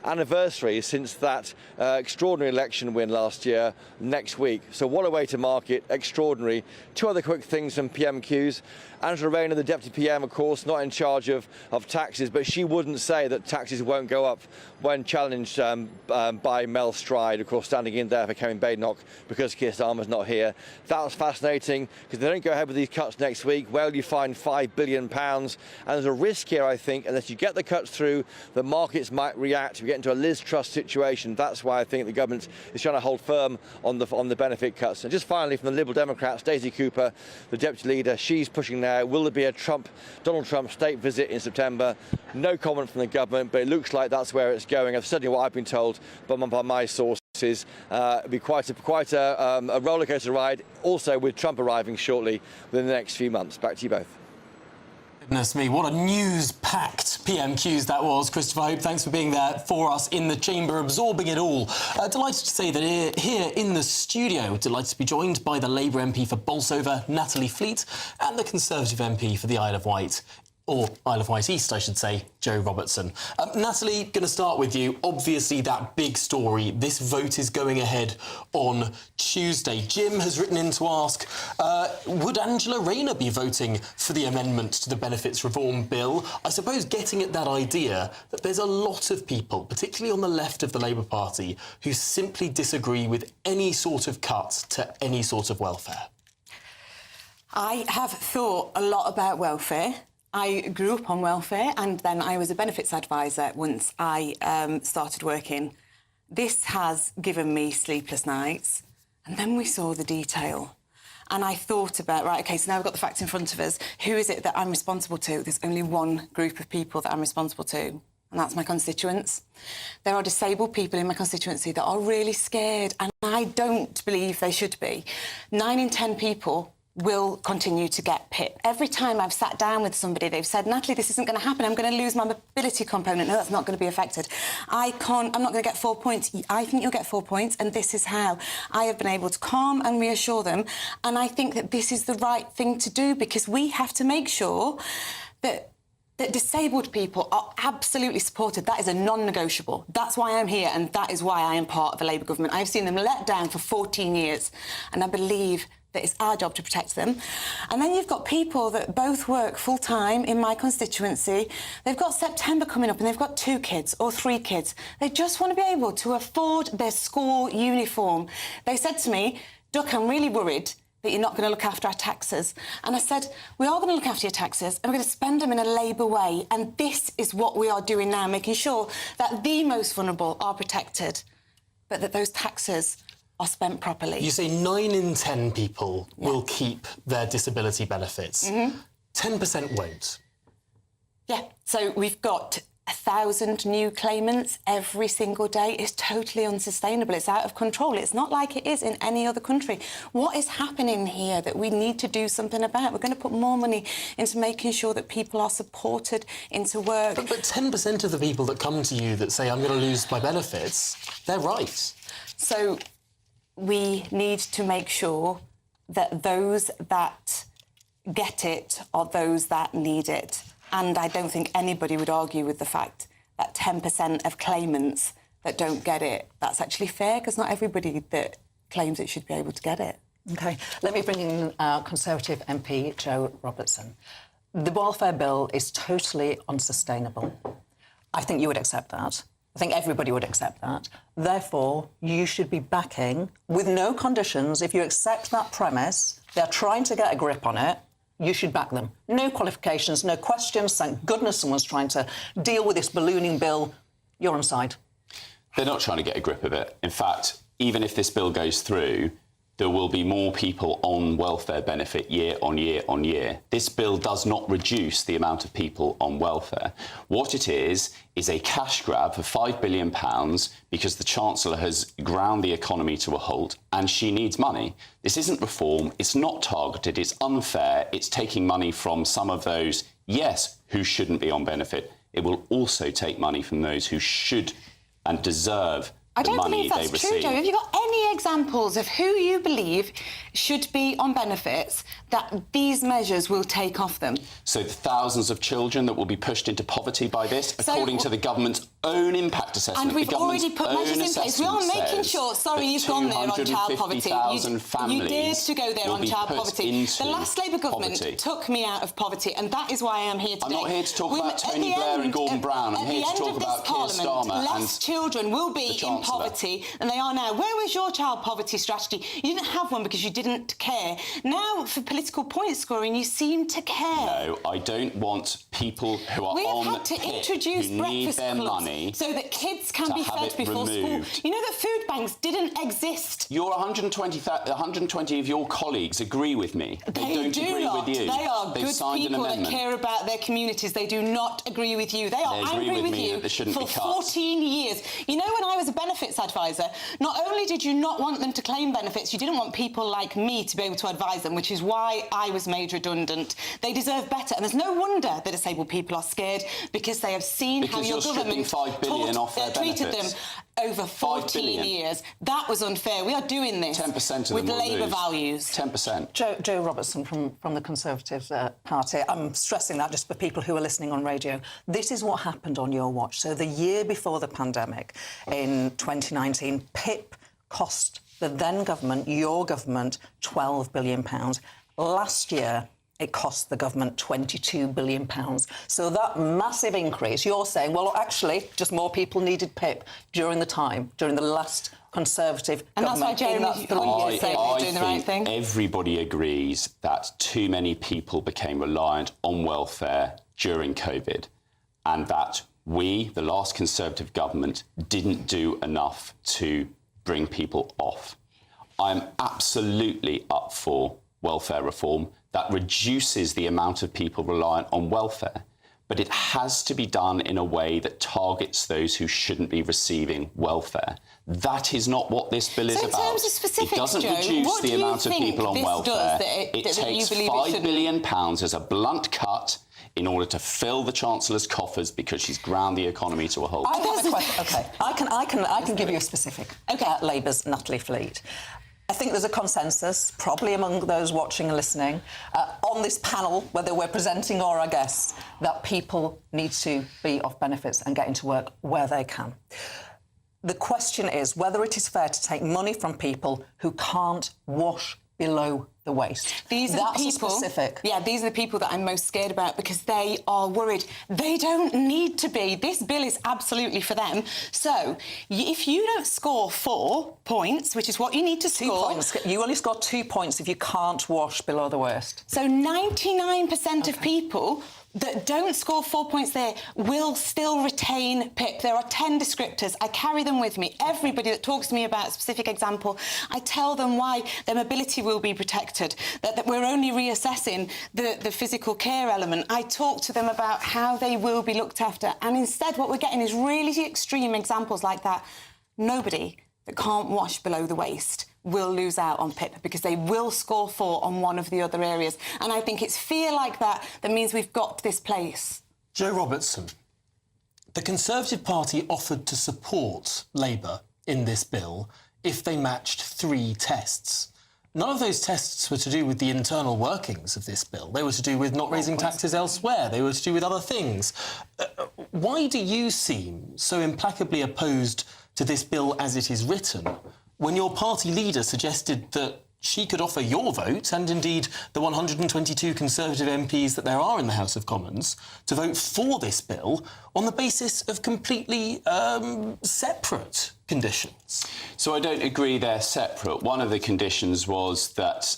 anniversary since that extraordinary election win last year next week. So what a way to mark it, extraordinary. 2 other quick things from PMQs. Angela Rayner, the Deputy PM, of course, not in charge of taxes, but she wouldn't say that taxes won't go up when challenged by Mel Stride, of course, standing in there for Kevin Badenoch because Keir Starmer's not here. That was fascinating, because if they don't go ahead with these cuts next week, where will you find £5 billion? And there's a risk here, I think, unless you get the cuts through, the markets might react. We get into a Liz Truss situation. That's why I think the government is trying to hold firm on the benefit cuts. And just finally, from the Liberal Democrats, Daisy Cooper, the Deputy Leader, she's pushing now. Will there be a Donald Trump state visit in September? No comment from the government, but it looks like that's where it's going. That's certainly what I've been told by my sources. It'll be quite a rollercoaster ride, also with Trump arriving shortly within the next few months. Back to you both. Goodness me, what a news-packed PMQs that was. Christopher Hope, thanks for being there for us in the chamber, absorbing it all. Delighted to say that here in the studio, delighted to be joined by the Labour MP for Bolsover, Natalie Fleet, and the Conservative MP for the Isle of Wight, or Isle of Wight East, I should say, Joe Robertson. Natalie, going to start with you. Obviously, that big story. This vote is going ahead on Tuesday. Jim has written in to ask, would Angela Rayner be voting for the amendment to the Benefits Reform Bill? I suppose getting at that idea that there's a lot of people, particularly on the left of the Labour Party, who simply disagree with any sort of cut to any sort of welfare. I have thought a lot about welfare. I grew up on welfare and then I was a benefits advisor once I started working. This has given me sleepless nights. And then we saw the detail. And I thought about, right, OK, so now we've got the facts in front of us. Who is it that I'm responsible to? There's only one group of people that I'm responsible to, and that's my constituents. There are disabled people in my constituency that are really scared, and I don't believe they should be. 9 in 10 people will continue to get PIP. Every time I've sat down with somebody, they've said, Natalie, this isn't going to happen. I'm going to lose my mobility component. No, that's not going to be affected. I'm not going to get 4 points. I think you'll get 4 points, and this is how. I have been able to calm and reassure them, and I think that this is the right thing to do because we have to make sure that disabled people are absolutely supported. That is a non-negotiable. That's why I'm here, and that is why I am part of the Labour government. I've seen them let down for 14 years, and I believe that it's our job to protect them. And then you've got people that both work full-time in my constituency. They've got September coming up and they've got 2 kids or 3 kids. They just want to be able to afford their school uniform. They said to me, Duck, I'm really worried that you're not going to look after our taxes. And I said, we are going to look after your taxes and we're going to spend them in a Labour way. And this is what we are doing now, making sure that the most vulnerable are protected, but that those taxes are spent properly. You say 9 in 10 people will keep their disability benefits. 10% won't. Yeah, so we've got 1,000 new claimants every single day. It's totally unsustainable. It's out of control. It's not like it is in any other country. What is happening here that we need to do something about? We're going to put more money into making sure that people are supported into work. But 10% of the people that come to you that say, I'm going to lose my benefits, they're right. So we need to make sure that those that get it are those that need it. And I don't think anybody would argue with the fact that 10% of claimants that don't get it, that's actually fair, because not everybody that claims it should be able to get it. OK, let me bring in Conservative MP Joe Robertson. The welfare bill is totally unsustainable. I think you would accept that. I think everybody would accept that. Therefore, you should be backing, with no conditions, if you accept that premise, they're trying to get a grip on it, you should back them. No qualifications, no questions. Thank goodness someone's trying to deal with this ballooning bill. You're on side. They're not trying to get a grip of it. In fact, even if this bill goes through, there will be more people on welfare benefit year on year on year. This bill does not reduce the amount of people on welfare. What it is a cash grab for £5 billion because the Chancellor has ground the economy to a halt and she needs money. This isn't reform, it's not targeted, it's unfair, it's taking money from some of those, yes, who shouldn't be on benefit. It will also take money from those who should and deserve I don't the money believe that's they true, receive. Joe. Have you got any examples of who you believe should be on benefits that these measures will take off them? So the thousands of children that will be pushed into poverty by this, according to the government's own impact assessment. And we've already put measures in place. We are making sure, sorry, you've gone there on child poverty. You dared to go there on child poverty. The last Labour government took me out of poverty, and that is why I am here today. I'm not here to talk about Tony Blair and Gordon Brown. I'm here to talk about Keir Starmer. Less children will be in poverty than they are now. Where was your child poverty strategy? You didn't have one because you didn't care. Now, for political point scoring, you seem to care. No, I don't want people who are on PIP who need their money so that kids can be fed before school. You know that food banks didn't exist. Your 120 of your colleagues agree with me. They don't agree with you. They are They've good signed people an that care about their communities. They do not agree with you. They are angry with you for 14 years. You know, when I was a benefit benefits advisor, not only did you not want them to claim benefits, you didn't want people like me to be able to advise them, which is why I was made redundant. They deserve better, and there's no wonder that disabled people are scared, because they have seen how your government $5 billion off their treated them benefits. over 14 years. That was unfair. We are doing this 10% of with them will Labour lose. values. 10%. Jo Robertson from the Conservative Party. I'm stressing that just for people who are listening on radio. This is what happened on your watch. So the year before the pandemic, in 2019, PIP cost the then government, your government, £12 billion. Last year, it cost the government £22 billion. So that massive increase, you're saying, well, actually, just more people needed PIP during the last Conservative government. That's why Jeremy doing the right thing. Everybody agrees that too many people became reliant on welfare during COVID, and that we, the last Conservative government, didn't do enough to bring people off. I'm absolutely up for welfare reform that reduces the amount of people reliant on welfare, but it has to be done in a way that targets those who shouldn't be receiving welfare. That is not what this bill is about. In terms of specifics, it doesn't Joe, reduce what the do you amount of think people on this welfare. does that It you takes believe it £5 shouldn't? billion as a blunt cut in order to fill the Chancellor's coffers because she's ground the economy to a halt. I have a question. OK, I can give you a specific. OK. Labour's Natalie Fleet. I think there's a consensus, probably among those watching and listening, on this panel, whether we're presenting or our guests, that people need to be off benefits and get into work where they can. The question is whether it is fair to take money from people who can't wash below the waist. These are the people, specific. Yeah, these are the people that I'm most scared about, because they are worried. They don't need to be. This bill is absolutely for them. So if you don't score 4 points, which is what you need to score... 2 points. You only score 2 points if you can't wash below the waist. So 99% of people that don't score 4 points there will still retain PIP. There are 10 descriptors. I carry them with me. Everybody that talks to me about a specific example, I tell them why their mobility will be protected, that we're only reassessing the physical care element. I talk to them about how they will be looked after. And instead, what we're getting is really extreme examples like that. Nobody that can't wash below the waist will lose out on PIP, because they will score 4 on one of the other areas. And I think it's fear like that that means we've got to this place. Jo Robertson, the Conservative Party offered to support Labour in this bill if they matched 3 tests. None of those tests were to do with the internal workings of this bill. They were to do with not raising taxes elsewhere. They were to do with other things. Why do you seem so implacably opposed to this bill as it is written, when your party leader suggested that she could offer your vote, and indeed the 122 Conservative MPs that there are in the House of Commons, to vote for this bill on the basis of completely separate conditions? So I don't agree they're separate. One of the conditions was that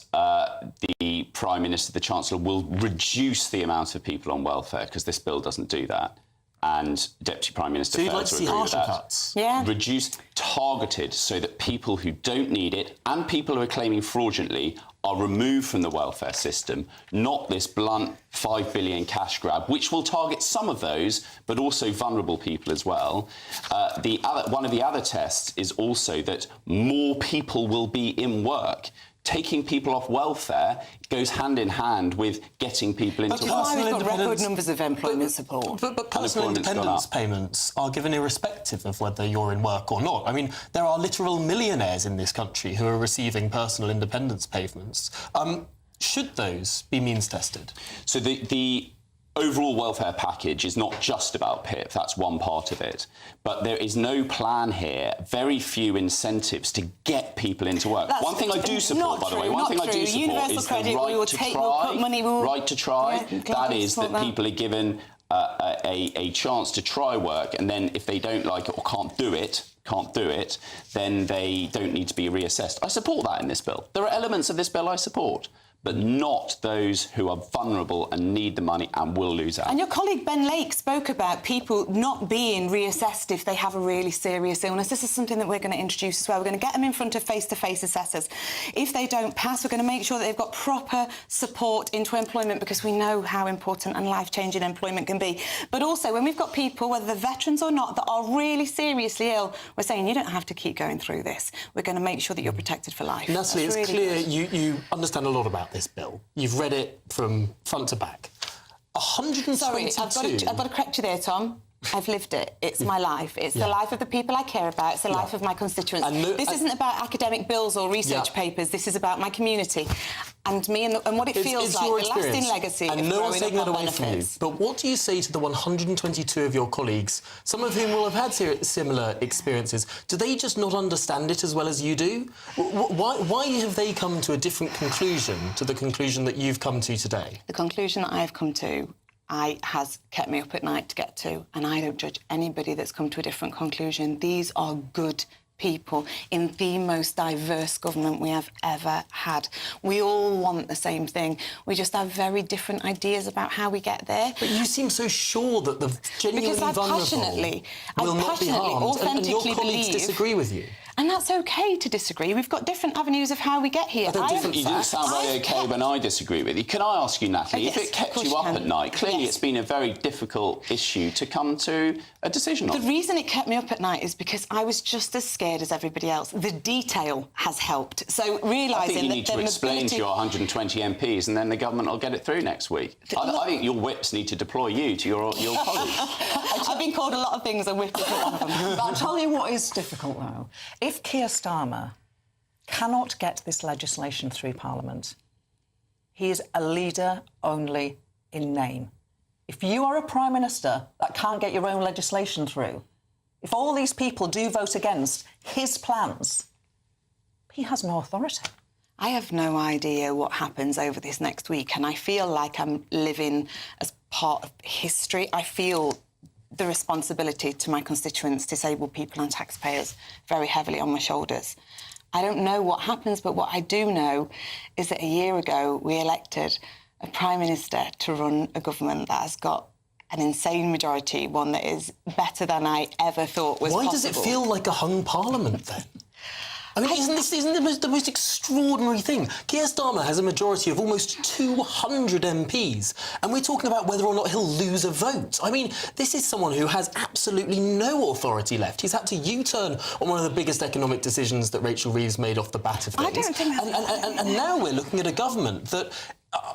the Prime Minister, the Chancellor, will reduce the amount of people on welfare, because this bill doesn't do that. And Deputy Prime Minister so you'd failed like to to see agree with harsher that. cuts? Yeah. Reduce, targeted, so that people who don't need it and people who are claiming fraudulently are removed from the welfare system, not this blunt £5 billion cash grab, which will target some of those, but also vulnerable people as well. One of the other tests is also that more people will be in work. Taking people off welfare goes hand in hand with getting people into work. We've got record numbers of employment support. But personal independence payments are given irrespective of whether you're in work or not. I mean, there are literal millionaires in this country who are receiving personal independence payments. Should those be means-tested? So the overall welfare package is not just about PIP, that's one part of it. But there is no plan here, very few incentives to get people into work. One thing I do support, by the way, one thing I do support is the right to try. That is that people are given a chance to try work, and then if they don't like it or can't do it, then they don't need to be reassessed. I support that in this bill. There are elements of this bill I support. but not those who are vulnerable and need the money and will lose out. And your colleague Ben Lake spoke about people not being reassessed if they have a really serious illness. This is something that we're going to introduce as well. We're going to get them in front of face-to-face assessors. If they don't pass, we're going to make sure that they've got proper support into employment, because we know how important and life-changing employment can be. But also, when we've got people, whether they're veterans or not, that are really seriously ill, we're saying you don't have to keep going through this. We're going to make sure that you're protected for life. Natalie, it's really clear good. you understand a lot about this bill. You've read it from front to back. 122... Sorry, I've got to correct you there, Tom. I've lived it. It's my life. It's the life of the people I care about. It's the life of my constituents. This isn't about academic bills or research papers. This is about my community and me and what it feels like, the lasting legacy and of no one's growing taking up that on away from you. benefits. But what do you say to the 122 of your colleagues, some of whom will have had similar experiences? Do they just not understand it as well as you do? Why have they come to a different conclusion to the conclusion that you've come to today? The conclusion that I've come to has kept me up at night to get to, and I don't judge anybody that's come to a different conclusion. These are good people in the most diverse government we have ever had. We all want the same thing. We just have very different ideas about how we get there. But you seem so sure that the genuinely vulnerable will not be harmed, and your colleagues disagree with you. And that's OK to disagree. We've got different avenues of how we get here. You didn't sound very OK when I disagree with you. Can I ask you, Natalie, if it kept you up at night, clearly it's been a very difficult issue to come to a decision on. The reason it kept me up at night is because I was just as scared as everybody else. The detail has helped. So realising I think you need to explain to your 120 MPs and then the government will get it through next week. I think your whips need to deploy you to your colleagues. I've been called a lot of things, and whip is one of them. But I'll tell you what is difficult, though. If Keir Starmer cannot get this legislation through Parliament, he is a leader only in name. If you are a Prime Minister that can't get your own legislation through, if all these people do vote against his plans, he has no authority. I have no idea what happens over this next week, and I feel like I'm living as part of history. I feel the responsibility to my constituents, disabled people and taxpayers, very heavily on my shoulders. I don't know what happens, but what I do know is that a year ago we elected a Prime Minister to run a government that has got an insane majority, one that is better than I ever thought was possible. Why does it feel like a hung Parliament, then? I mean, isn't this the most extraordinary thing? Keir Starmer has a majority of almost 200 MPs, and we're talking about whether or not he'll lose a vote. I mean, this is someone who has absolutely no authority left. He's had to U-turn on one of the biggest economic decisions that Rachel Reeves made off the bat of things. I don't think that's... And now we're looking at a government that...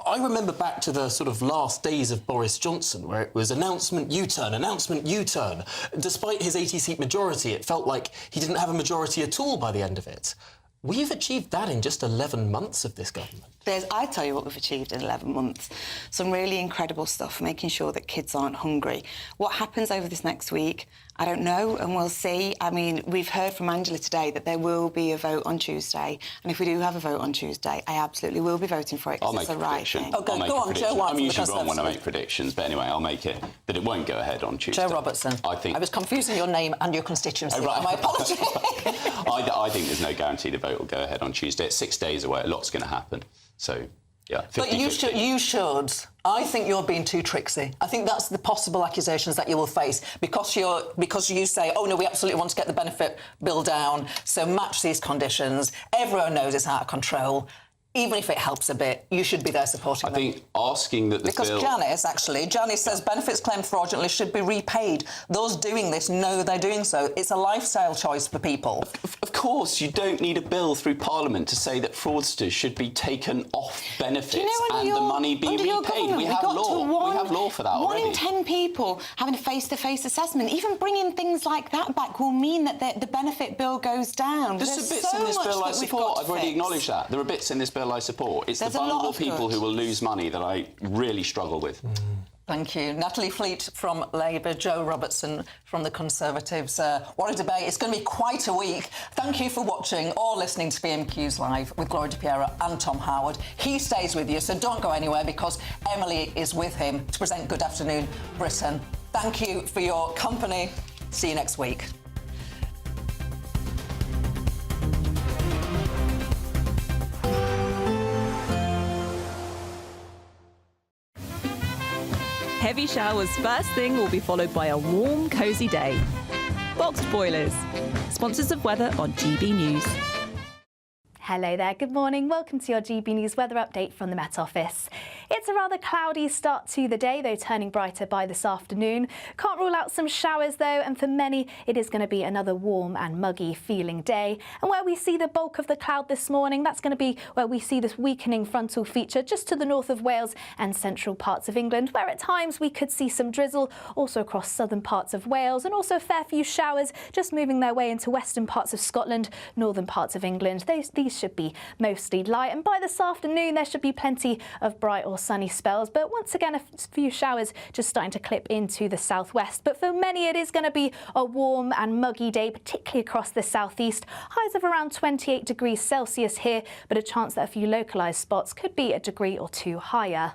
I remember back to the sort of last days of Boris Johnson, where it was announcement U-turn, announcement U-turn. Despite his 80-seat majority, it felt like he didn't have a majority at all by the end of it. We've achieved that in just 11 months of this government. I tell you what we've achieved in 11 months. Some really incredible stuff, making sure that kids aren't hungry. What happens over this next week, I don't know, and we'll see. I mean, we've heard from Angela today that there will be a vote on Tuesday, and if we do have a vote on Tuesday, I absolutely will be voting for it because it's the right thing. Oh, go on, Joe White. I'm usually wrong when I make predictions, but anyway, I'll make it that it won't go ahead on Tuesday. Joe Robertson. I was confusing your name and your constituency. Oh, right. My apologies. I think there's no guarantee the vote will go ahead on Tuesday. It's 6 days away. A lot's going to happen. So, yeah, 50-50. But you should. I think you're being too tricksy. I think that's the possible accusations that you will face because you say, oh, no, we absolutely want to get the benefit bill down, so match these conditions. Everyone knows it's out of control. Even if it helps a bit, you should be there supporting them. I think asking that the bill... Because Janice says benefits claimed fraudulently should be repaid. Those doing this know they're doing so. It's a lifestyle choice for people. Of course, you don't need a bill through Parliament to say that fraudsters should be taken off benefits and the money be repaid. We have law. We have law for that already. 1 in 10 people having a face-to-face assessment. Even bringing things like that back will mean that the benefit bill goes down. There's bits in this bill I support. I've already acknowledged that. There are bits in this bill I support. It's the vulnerable people who will lose money that I really struggle with. Thank you. Natalie Fleet from Labour, Joe Robertson from the Conservatives. What a debate. It's going to be quite a week. Thank you for watching or listening to PMQs Live with Gloria De Piero and Tom Howard. He stays with you, so don't go anywhere because Emily is with him to present Good Afternoon Britain. Thank you for your company. See you next week. heavy showers first thing will be followed by a warm, cosy day. Boxed boilers, sponsors of weather on GB News. Hello there, good morning. Welcome to your GB News weather update from the Met Office. It's a rather cloudy start to the day, though turning brighter by this afternoon. Can't rule out some showers though, and for many it is going to be another warm and muggy feeling day. And where we see the bulk of the cloud this morning, that's going to be where we see this weakening frontal feature just to the north of Wales and central parts of England, where at times we could see some drizzle also across southern parts of Wales, and also a fair few showers just moving their way into western parts of Scotland, northern parts of England. These should be mostly light, and by this afternoon there should be plenty of bright or sunny spells, but once again a few showers just starting to clip into the southwest. But for many it is going to be a warm and muggy day, particularly across the southeast. Highs of around 28 degrees Celsius here, but a chance that a few localised spots could be a degree or two higher.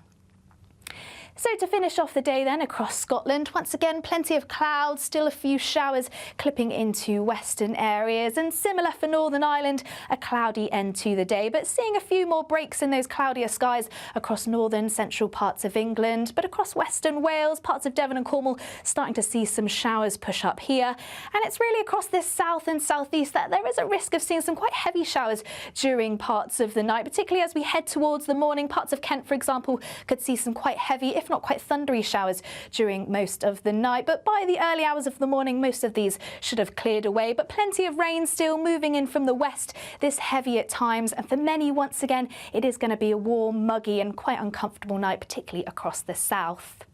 So to finish off the day then across Scotland, once again plenty of clouds, still a few showers clipping into western areas, and similar for Northern Ireland, a cloudy end to the day, but seeing a few more breaks in those cloudier skies across northern central parts of England. But across western Wales, parts of Devon and Cornwall, starting to see some showers push up here, and it's really across this south and southeast that there is a risk of seeing some quite heavy showers during parts of the night, particularly as we head towards the morning. Parts of Kent, for example, could see some quite heavy, if not quite thundery showers during most of the night, but by the early hours of the morning most of these should have cleared away. But plenty of rain still moving in from the west, this heavy at times, and for many once again it is going to be a warm, muggy and quite uncomfortable night, particularly across the south.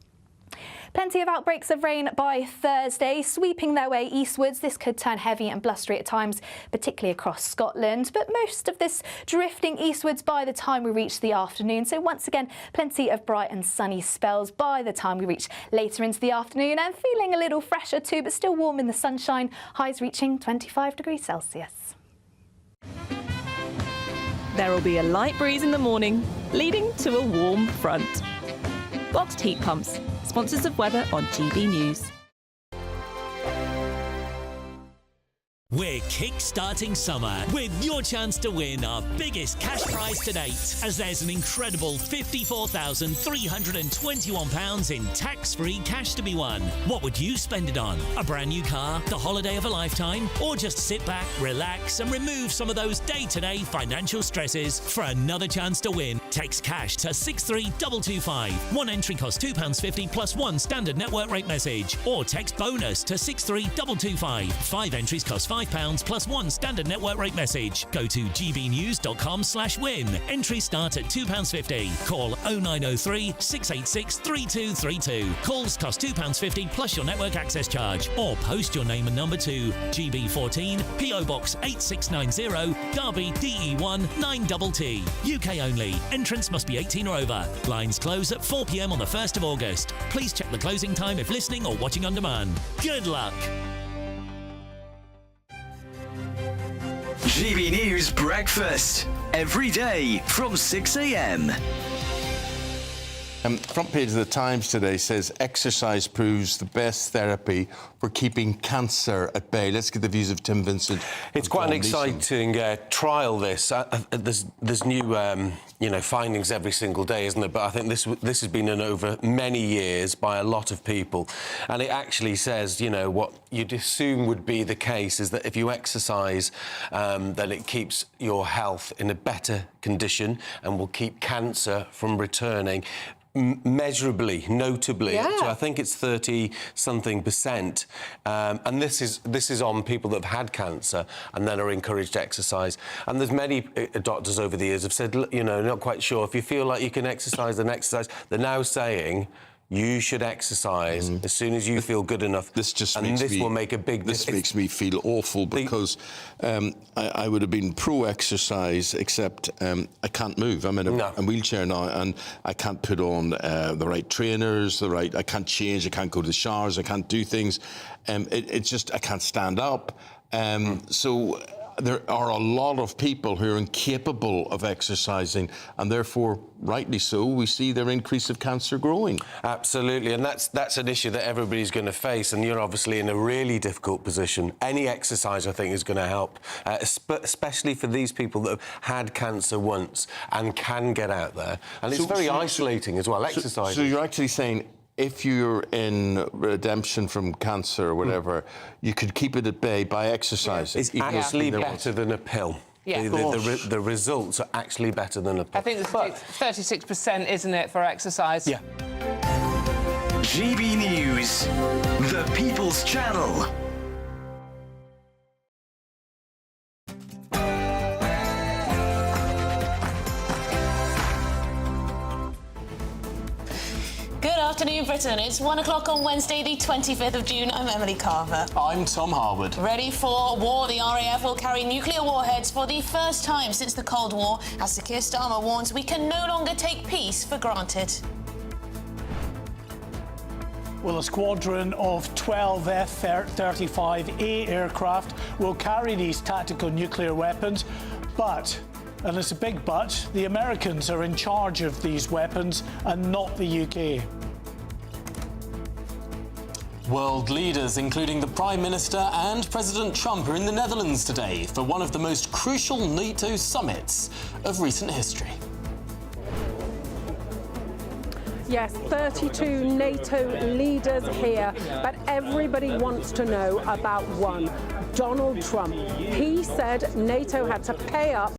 Plenty of outbreaks of rain by Thursday, sweeping their way eastwards. This could turn heavy and blustery at times, particularly across Scotland, but most of this drifting eastwards by the time we reach the afternoon. So once again, plenty of bright and sunny spells by the time we reach later into the afternoon, and feeling a little fresher too, but still warm in the sunshine, highs reaching 25 degrees Celsius. There will be a light breeze in the morning, leading to a warm front. Boxed heat pumps, sponsors of weather on GB News. We're kick-starting summer with your chance to win our biggest cash prize to date, as there's an incredible £54,321 in tax-free cash to be won. What would you spend it on? A brand new car, the holiday of a lifetime, or just sit back, relax and remove some of those day-to-day financial stresses? For another chance to win, text cash to 63225. One entry costs £2.50 plus one standard network rate message, or text bonus to 63225. 5 entries cost £5 plus one standard network rate message. Go to gbnews.com/win. Entries start at £2.50. Call 0903 686 3232. Calls cost £2.50 plus your network access charge. Or post your name and number to GB14 PO Box 8690 Derby DE1 9TT. UK only. Entrance must be 18 or over. Lines close at 4 p.m. on the 1st of August. Please check the closing time if listening or watching on demand. Good luck. GB News Breakfast, every day from 6 a.m. Front page of the Times today says exercise proves the best therapy for keeping cancer at bay. Let's get the views of Tim Vincent. It's quite an exciting trial, this. There's new findings every single day, isn't there? But I think this has been done over many years by a lot of people. And it actually says, what you'd assume would be the case is that if you exercise, then it keeps your health in a better condition and will keep cancer from returning measurably, notably. Yeah. So I think it's 30-something%. And this is on people that have had cancer and then are encouraged to exercise. And there's many doctors over the years have said, not quite sure. If you feel like you can exercise, then exercise. They're now saying you should exercise as soon as you feel good enough. This will make a big difference. This makes me feel awful because I would have been pro-exercise, except I can't move. I'm in a wheelchair now, and I can't put on the right trainers, I can't change, I can't go to the showers, I can't do things. It's just, I can't stand up. So there are a lot of people who are incapable of exercising, and therefore, rightly so, we see their increase of cancer growing. Absolutely, and that's an issue that everybody's going to face, and you're obviously in a really difficult position. Any exercise, I think, is going to help, especially for these people that have had cancer once and can get out there. And it's very isolating as well, exercise. So you're actually saying if you're in redemption from cancer or whatever, you could keep it at bay by exercise. It's actually better than a pill. Yeah. The results are actually better than a pill. I think it's 36%, isn't it, for exercise? Yeah. GB News, the People's Channel. Good afternoon, Britain. It's 1 o'clock on Wednesday, the 25th of June. I'm Emily Carver. I'm Tom Harwood. Ready for war? The RAF will carry nuclear warheads for the first time since the Cold War, as Sir Keir Starmer warns we can no longer take peace for granted. Well, a squadron of 12 F-35A aircraft will carry these tactical nuclear weapons, but, and it's a big but, the Americans are in charge of these weapons and not the UK. World leaders, including the Prime Minister and President Trump, are in the Netherlands today for one of the most crucial NATO summits of recent history. Yes, 32 NATO leaders here, but everybody wants to know about one, Donald Trump. He said NATO had to pay up